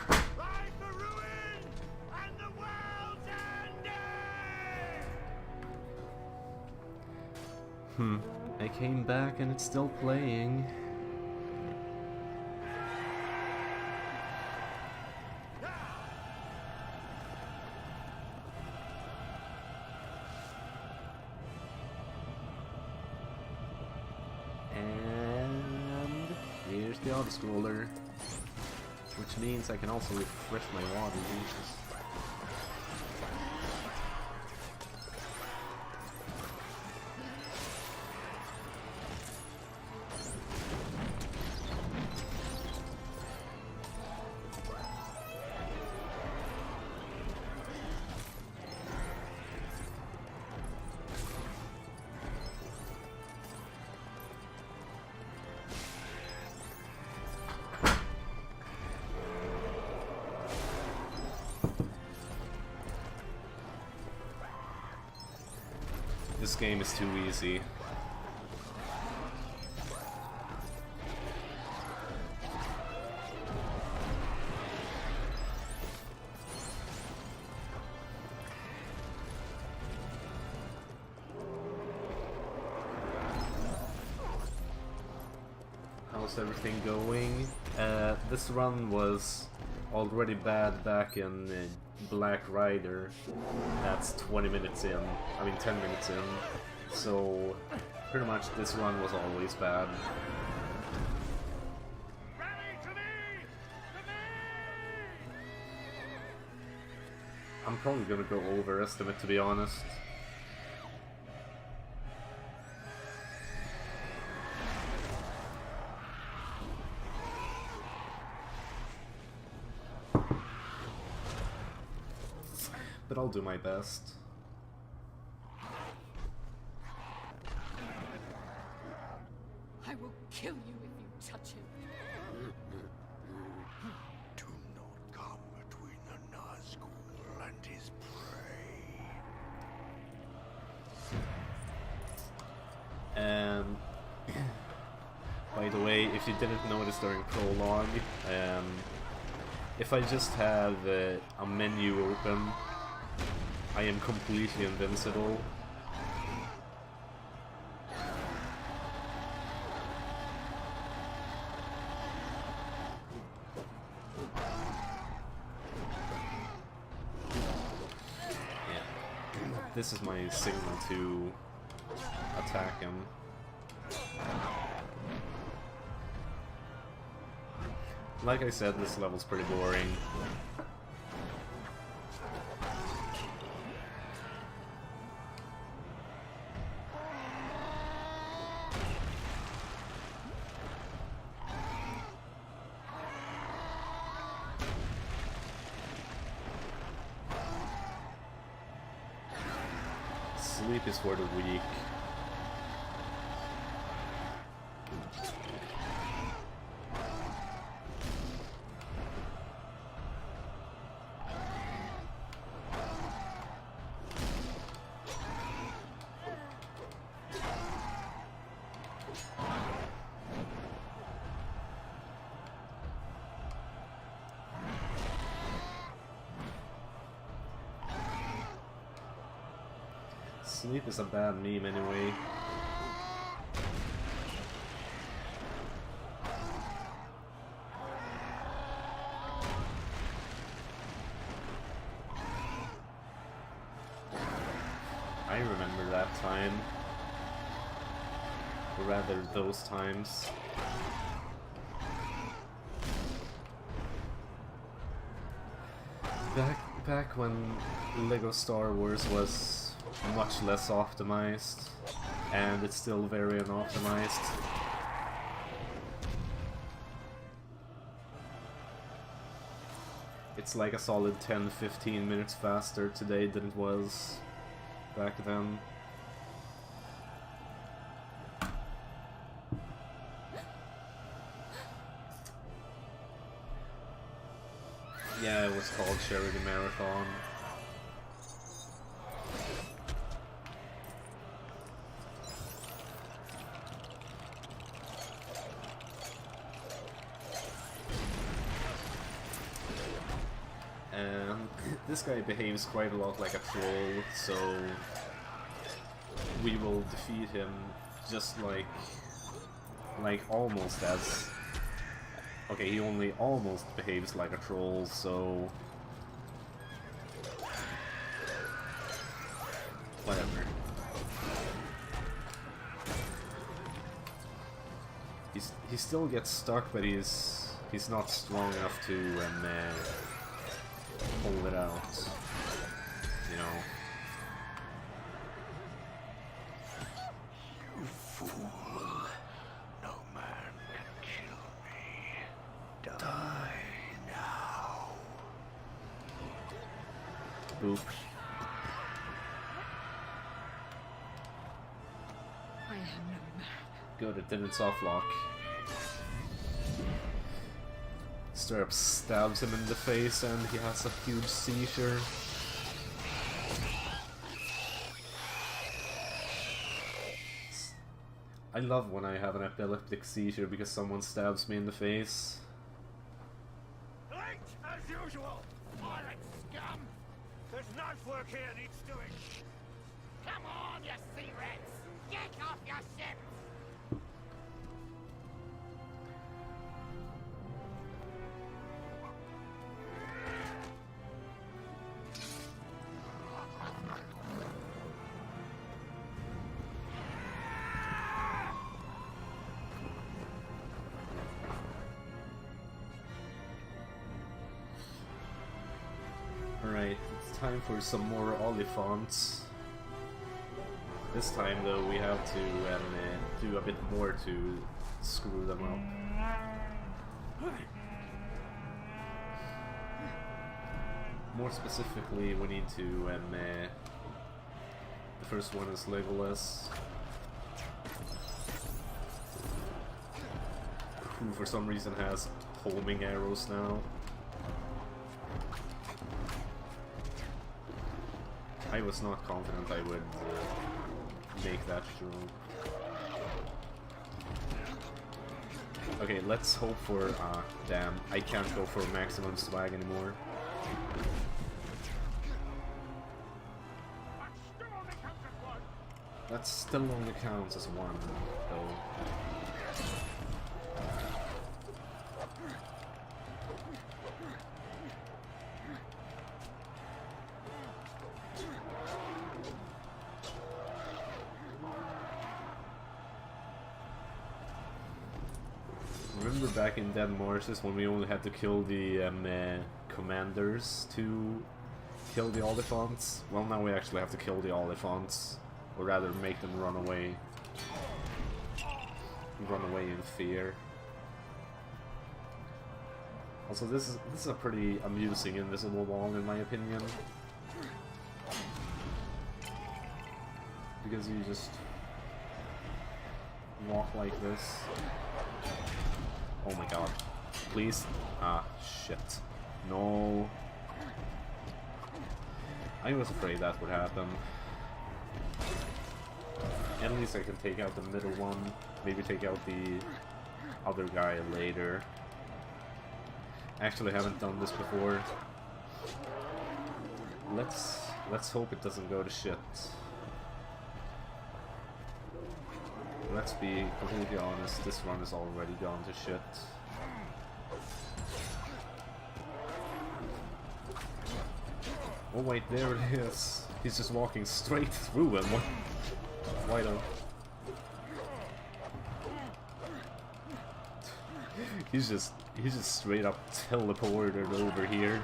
Fight! Fight the ruin and the world's ending! I came back and it's still playing. And here's the auto-scroller, which means I can also refresh my water juices. This game is too easy. How's everything going? This run was already bad back in Black Rider. That's 20 minutes in. I mean 10 minutes in. So pretty much this run was always bad. I'm probably gonna go overestimate, to be honest. But I'll do my best. I will kill you if you touch him. Do not come between the Nazgul and his prey. By the way, if you didn't notice during prologue, if I just have a menu open, I am completely invincible. This is my signal to attack him. Like I said, this level's pretty boring. Sleep is for the weak. Sleep is a bad meme anyway. I remember that time. Or rather, those times. Back when LEGO Star Wars was much less optimized, and it's still very unoptimized. It's like a solid 10-15 minutes faster today than it was back then. Yeah, it was called Charity Marathon. This guy behaves quite a lot like a troll, so we will defeat him just like almost as... Okay, he only almost behaves like a troll, so... Whatever. He still gets stuck, but he's not strong enough to hold it out, you know. You fool. No man can kill me. Die now. Boop. I am no man. Good, it didn't soft lock. Straight up stabs him in the face and he has a huge seizure. I love when I have an epileptic seizure because someone stabs me in the face. Late as usual, pirate scum! This knife work here needs doing. Come on, you sea rats! Get off your ship! time for some more Oliphants. This time though we have to do a bit more to screw them up. More specifically, we need to the first one is Legolas, who for some reason has homing arrows now. I was not confident I would make that true. Okay, let's hope for... damn, I can't go for maximum swag anymore. That still only counts as one, though. Remember back in Dead Marshes when we only had to kill the commanders to kill the Oliphants? Well, now we actually have to kill the Oliphants, or rather make them run away. Run away in fear. Also, this is a pretty amusing invisible wall in my opinion. Because you just walk like this. Oh my god. Please. Ah, shit. No. I was afraid that would happen. At least I can take out the middle one. Maybe take out the other guy later. Actually, I haven't done this before. Let's hope it doesn't go to shit. Let's be completely honest, this run is already gone to shit. Oh wait, there it is. He's just walking straight through and what? Why don't? He's just straight up teleported over here.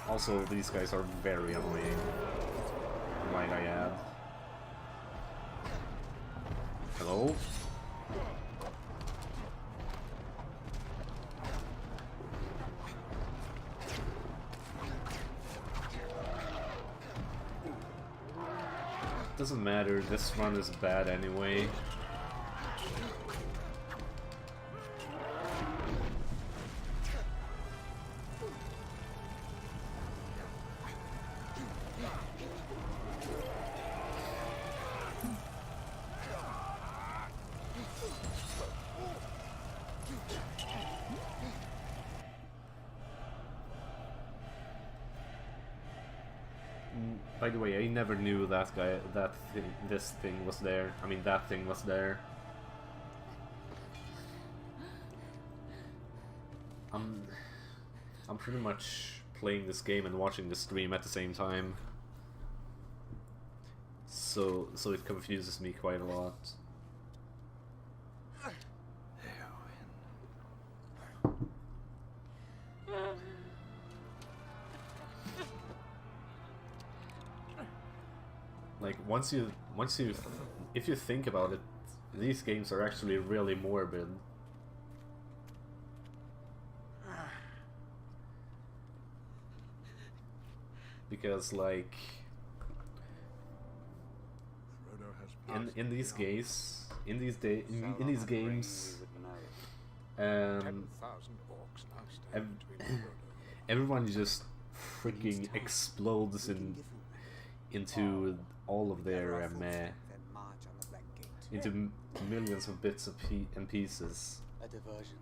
Also, these guys are very annoying. Might I add? Hello? Doesn't matter, this run is bad anyway. By the way, I never knew that this thing was there. I mean, that thing was there. I'm pretty much playing this game and watching the stream at the same time. So it confuses me quite a lot. Like, if you think about it, these games are actually really morbid. Because, like, in these games, everyone just freaking explodes into all of their into millions of bits and pieces. A diversion.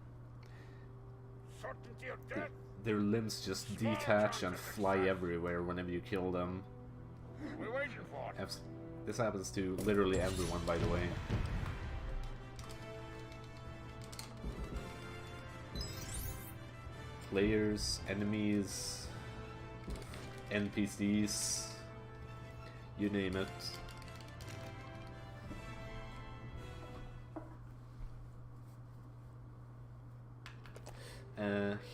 Their limbs just detach and fly everywhere whenever you kill them. We're waiting for it. This happens to literally everyone, by the way. Players, enemies, NPCs, you name it.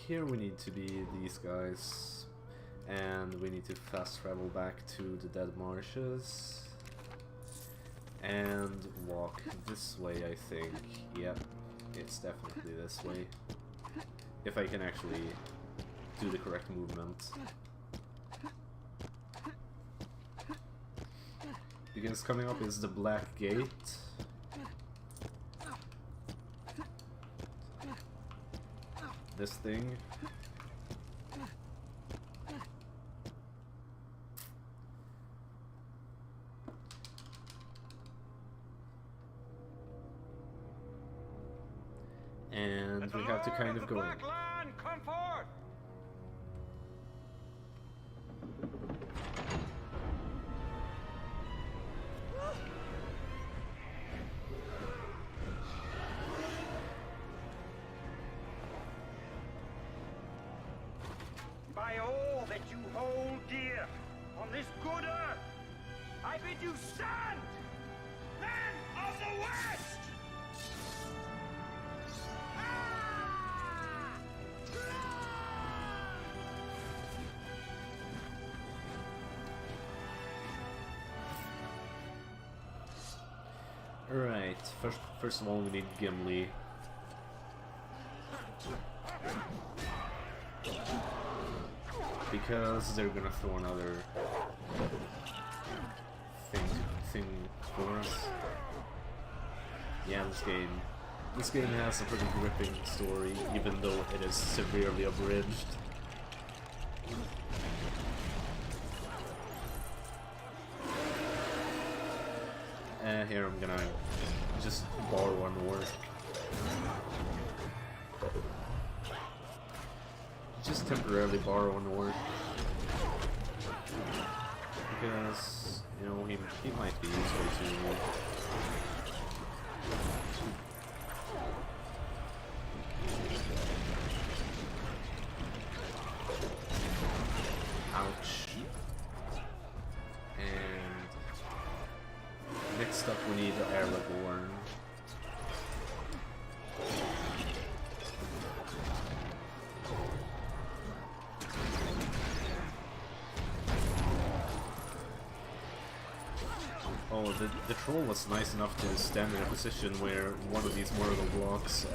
Here we need to be these guys, and we need to fast travel back to the Dead Marshes and walk this way, I think. Yep, it's definitely this way. If I can actually do the correct movement. Because coming up is the Black Gate. This thing. And we have to kind of go. Black Land, come forth! By all that you hold dear on this good earth, I bid you stand, men of the West! Alright, first of all we need Gimli. Because they're gonna throw another thing for us. Yeah, this game has a pretty gripping story, even though it is severely abridged. Here I'm gonna just borrow an orc. Just temporarily borrow an orc. Because, you know, he might be useful to me. Ouch. And next up we need Aragorn. Oh, the troll was nice enough to stand in a position where one of these mortal blocks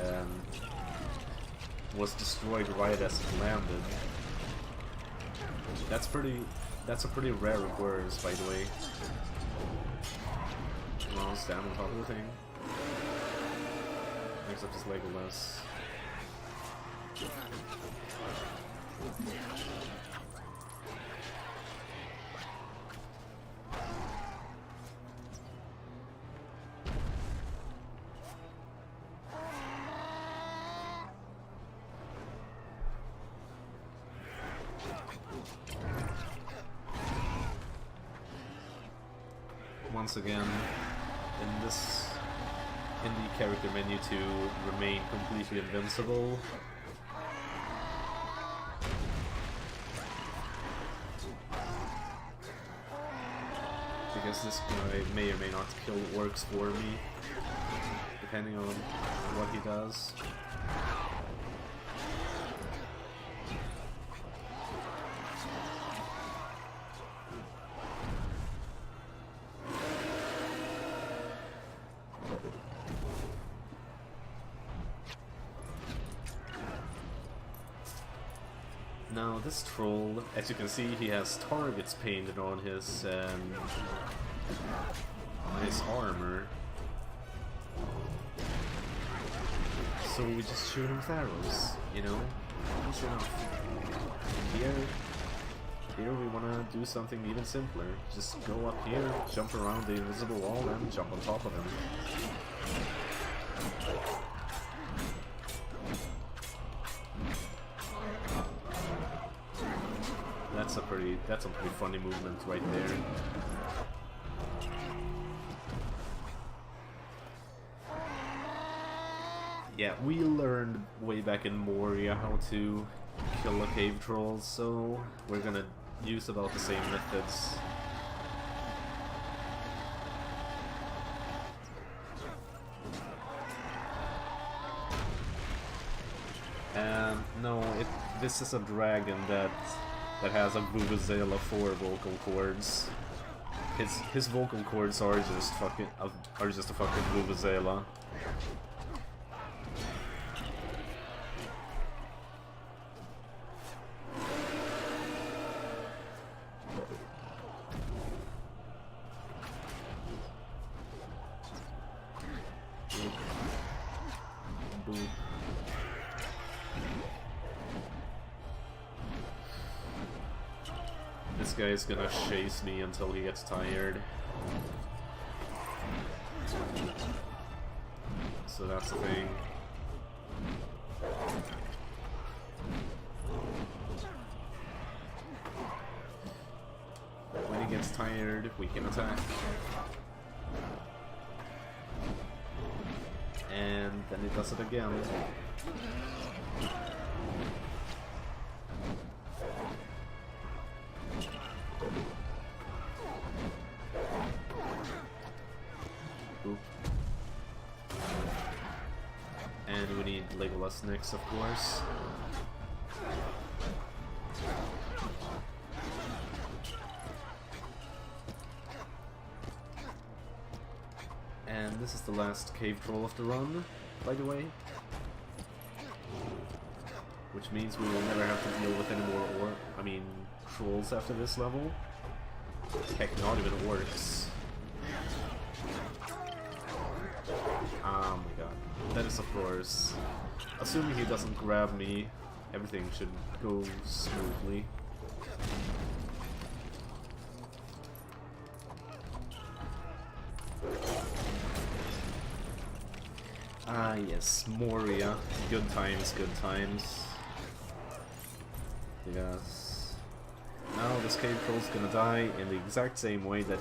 was destroyed right as it landed. That's a pretty rare occurrence, by the way. Come on, stand on top of the thing. Next up is Legolas. Once again, in the character menu to remain completely invincible. Because this guy may or may not kill orcs for me, depending on what he does. Now this troll, as you can see, he has targets painted on his armor. So we just shoot him with arrows, you know? Easy enough. Here we wanna do something even simpler. Just go up here, jump around the invisible wall, and jump on top of him. That's a pretty funny movement right there. Yeah, we learned way back in Moria how to kill a cave troll, so we're gonna use about the same methods. No, this is a dragon that has a vuvuzela 4 vocal cords. His vocal cords are just a fucking vuvuzela. This guy's gonna chase me until he gets tired. So that's the thing. When he gets tired, we can attack. And then he does it again. Oop. And we need Legolas next, of course. And this is the last cave troll of the run, by the way. Which means we will never have to deal with any more trolls after this level. Heck, not even orcs. Oh my god. That is, of course, assuming he doesn't grab me, everything should go smoothly. Ah yes, Moria. Good times, good times. Yes. Now this cave troll's gonna die in the exact same way that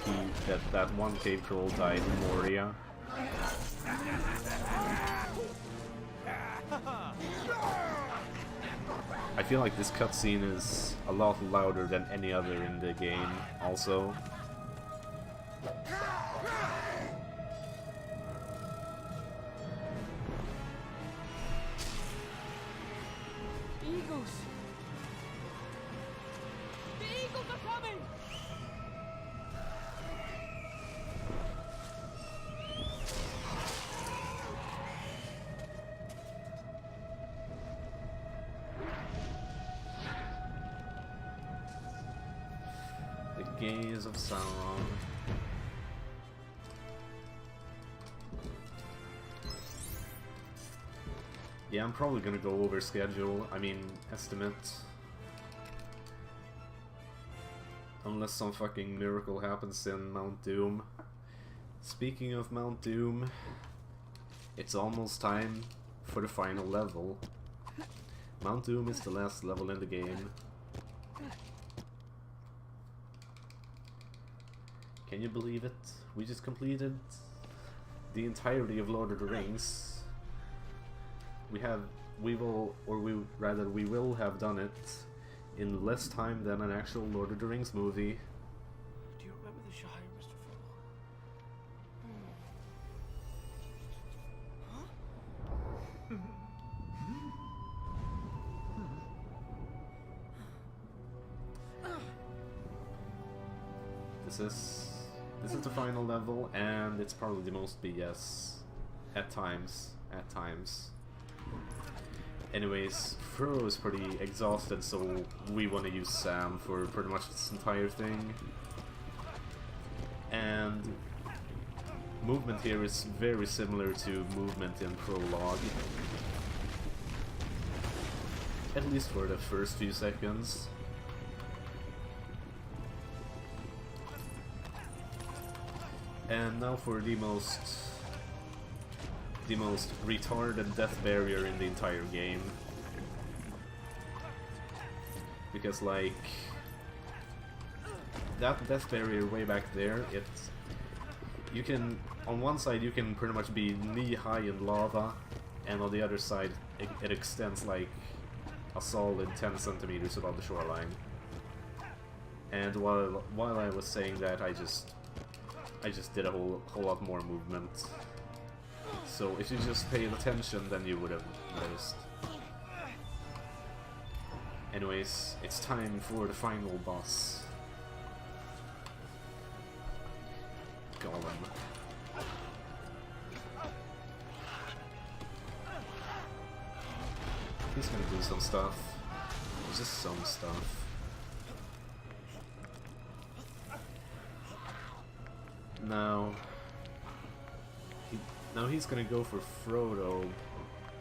that one cave troll died in Moria. I feel like this cutscene is a lot louder than any other in the game, also. Eagles! The eagles are coming! The gaze of Sauron. Yeah, I'm probably gonna go over schedule, estimate. Unless some fucking miracle happens in Mount Doom. Speaking of Mount Doom, it's almost time for the final level. Mount Doom is the last level in the game. Can you believe it? We just completed the entirety of Lord of the Rings. We will have done it in less time than an actual Lord of the Rings movie. Do you remember the Shire, Mr. This is the final level, and it's probably the most BS at times. Anyways, Frodo is pretty exhausted, so we want to use Sam for pretty much this entire thing. And movement here is very similar to movement in Prologue. At least for the first few seconds. And now for the most retarded death barrier in the entire game. Because, like, that death barrier way back there, you can, on one side you can pretty much be knee-high in lava, and on the other side it extends like a solid 10 centimeters above the shoreline. And while I was saying that, I just did a whole lot more movement. So if you just paid attention, then you would have noticed. Anyways, it's time for the final boss. Golem. He's gonna do some stuff. Just some stuff. Now he's gonna go for Frodo,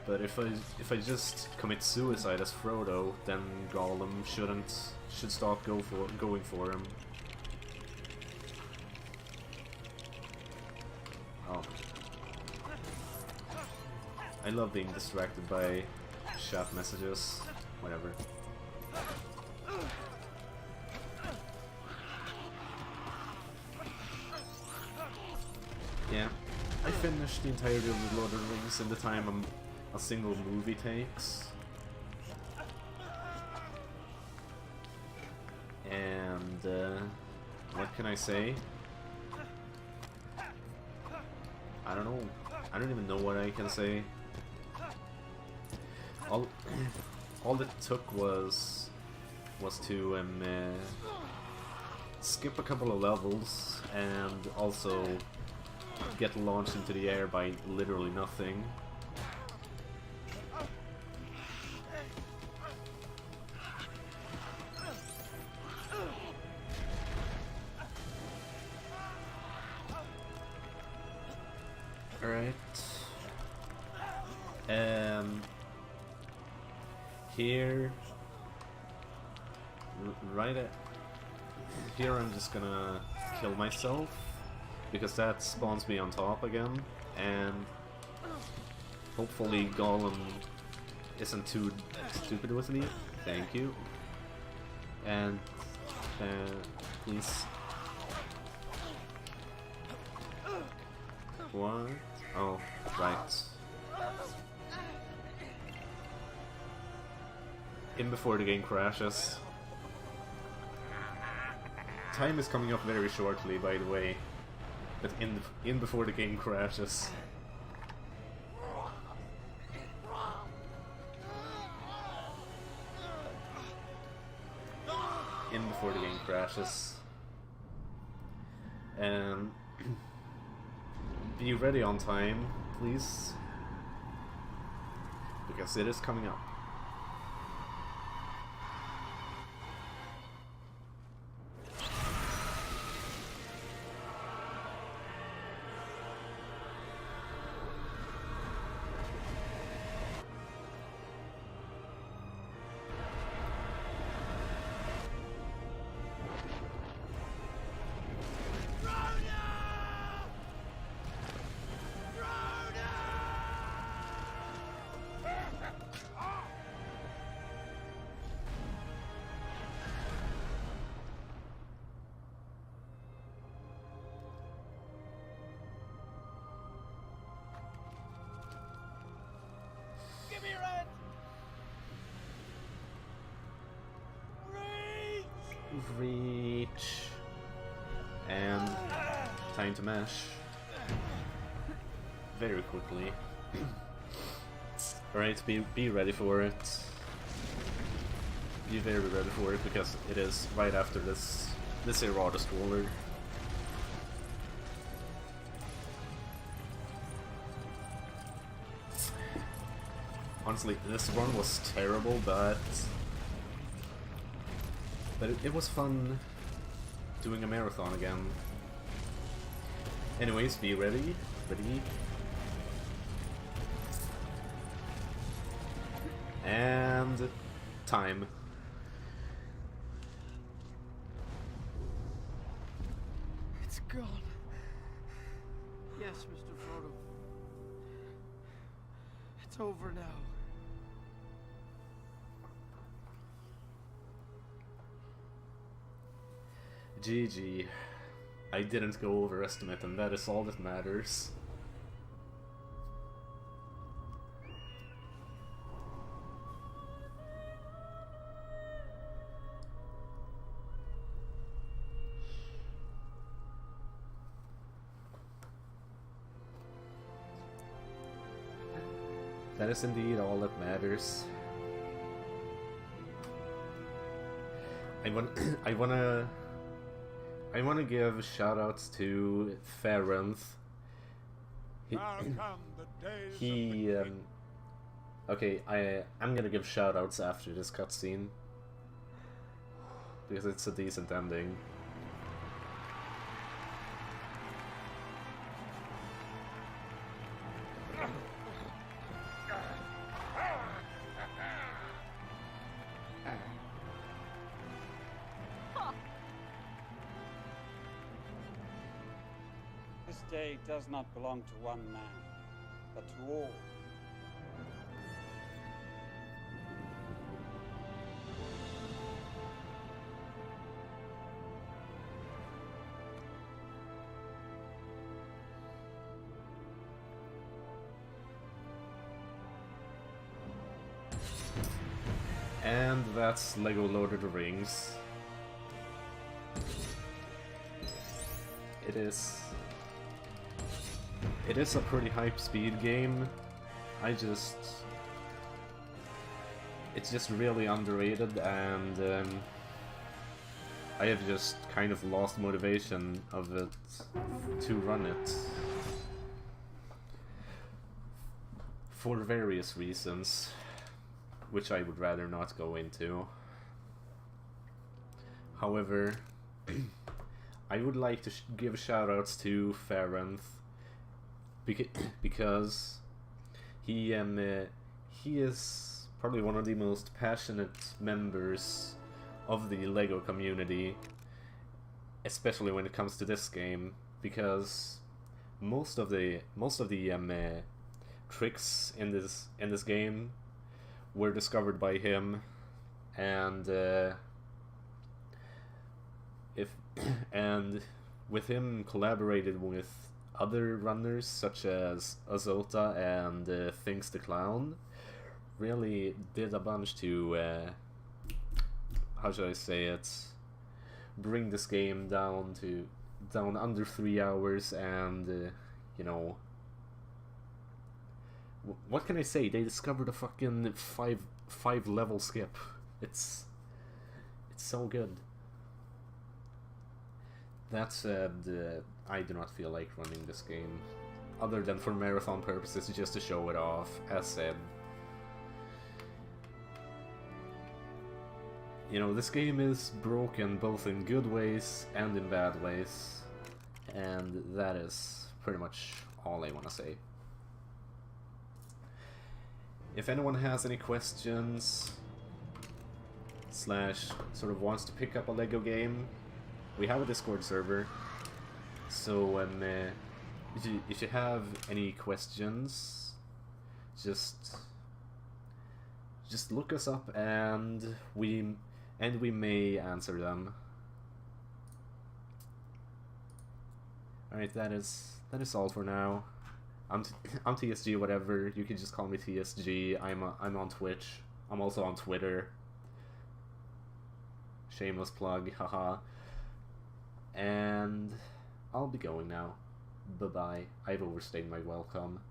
but if I just commit suicide as Frodo, then Gollum should stop going for him. Oh. I love being distracted by chat messages. Whatever. Yeah, I finished the entirety of the Lord of the Rings in the time a single movie takes. And, what can I say? I don't know. I don't even know what I can say. All it took was to skip a couple of levels and also get launched into the air by literally nothing. Alright. Here, here I'm just gonna kill myself, because that spawns me on top again, and hopefully Gollum isn't too stupid with me. Thank you. And please. What? Oh, right. In before the game crashes. Time is coming up very shortly, by the way. But in before the game crashes. In before the game crashes. And be ready on time, please. Because it is coming up. Reach. And time to mash. Very quickly. Alright, be ready for it. Be very ready for it, because it is right after this errata scroller. Honestly, this run was terrible, but it was fun doing a marathon again. Anyways, be ready. Ready. And time. It's gone. Yes, Mr. Frodo. It's over now. GG. I didn't go overestimate, and that is all that matters. That is indeed all that matters. I wanna give shoutouts to Ferenth. Okay, I'm gonna give shoutouts after this cutscene because it's a decent ending. This day does not belong to one man, but to all. And that's Lego Lord of the Rings. It is a pretty hype speed game. It's just really underrated, and I have just kind of lost motivation of it to run it for various reasons, which I would rather not go into. However, I would like to give shoutouts to Ferenth because he is probably one of the most passionate members of the LEGO community, especially when it comes to this game, because most of the tricks in this game were discovered by him, and with him collaborated with other runners such as Azota and Thinks the Clown, really did a bunch to how should I say it, bring this game down under 3 hours, and you know, what can I say? They discovered a fucking five level skip. It's so good. That said, I do not feel like running this game, other than for marathon purposes, just to show it off. As said, you know, this game is broken both in good ways and in bad ways, and that is pretty much all I want to say. If anyone has any questions / sort of wants to pick up a LEGO game, we have a Discord server, so if you have any questions, just look us up, and we may answer them. Alright, that is all for now. I'm TSGWhatever. You can just call me TSG. I'm on Twitch. I'm also on Twitter. Shameless plug, haha. And I'll be going now. Bye-bye. I've overstayed my welcome.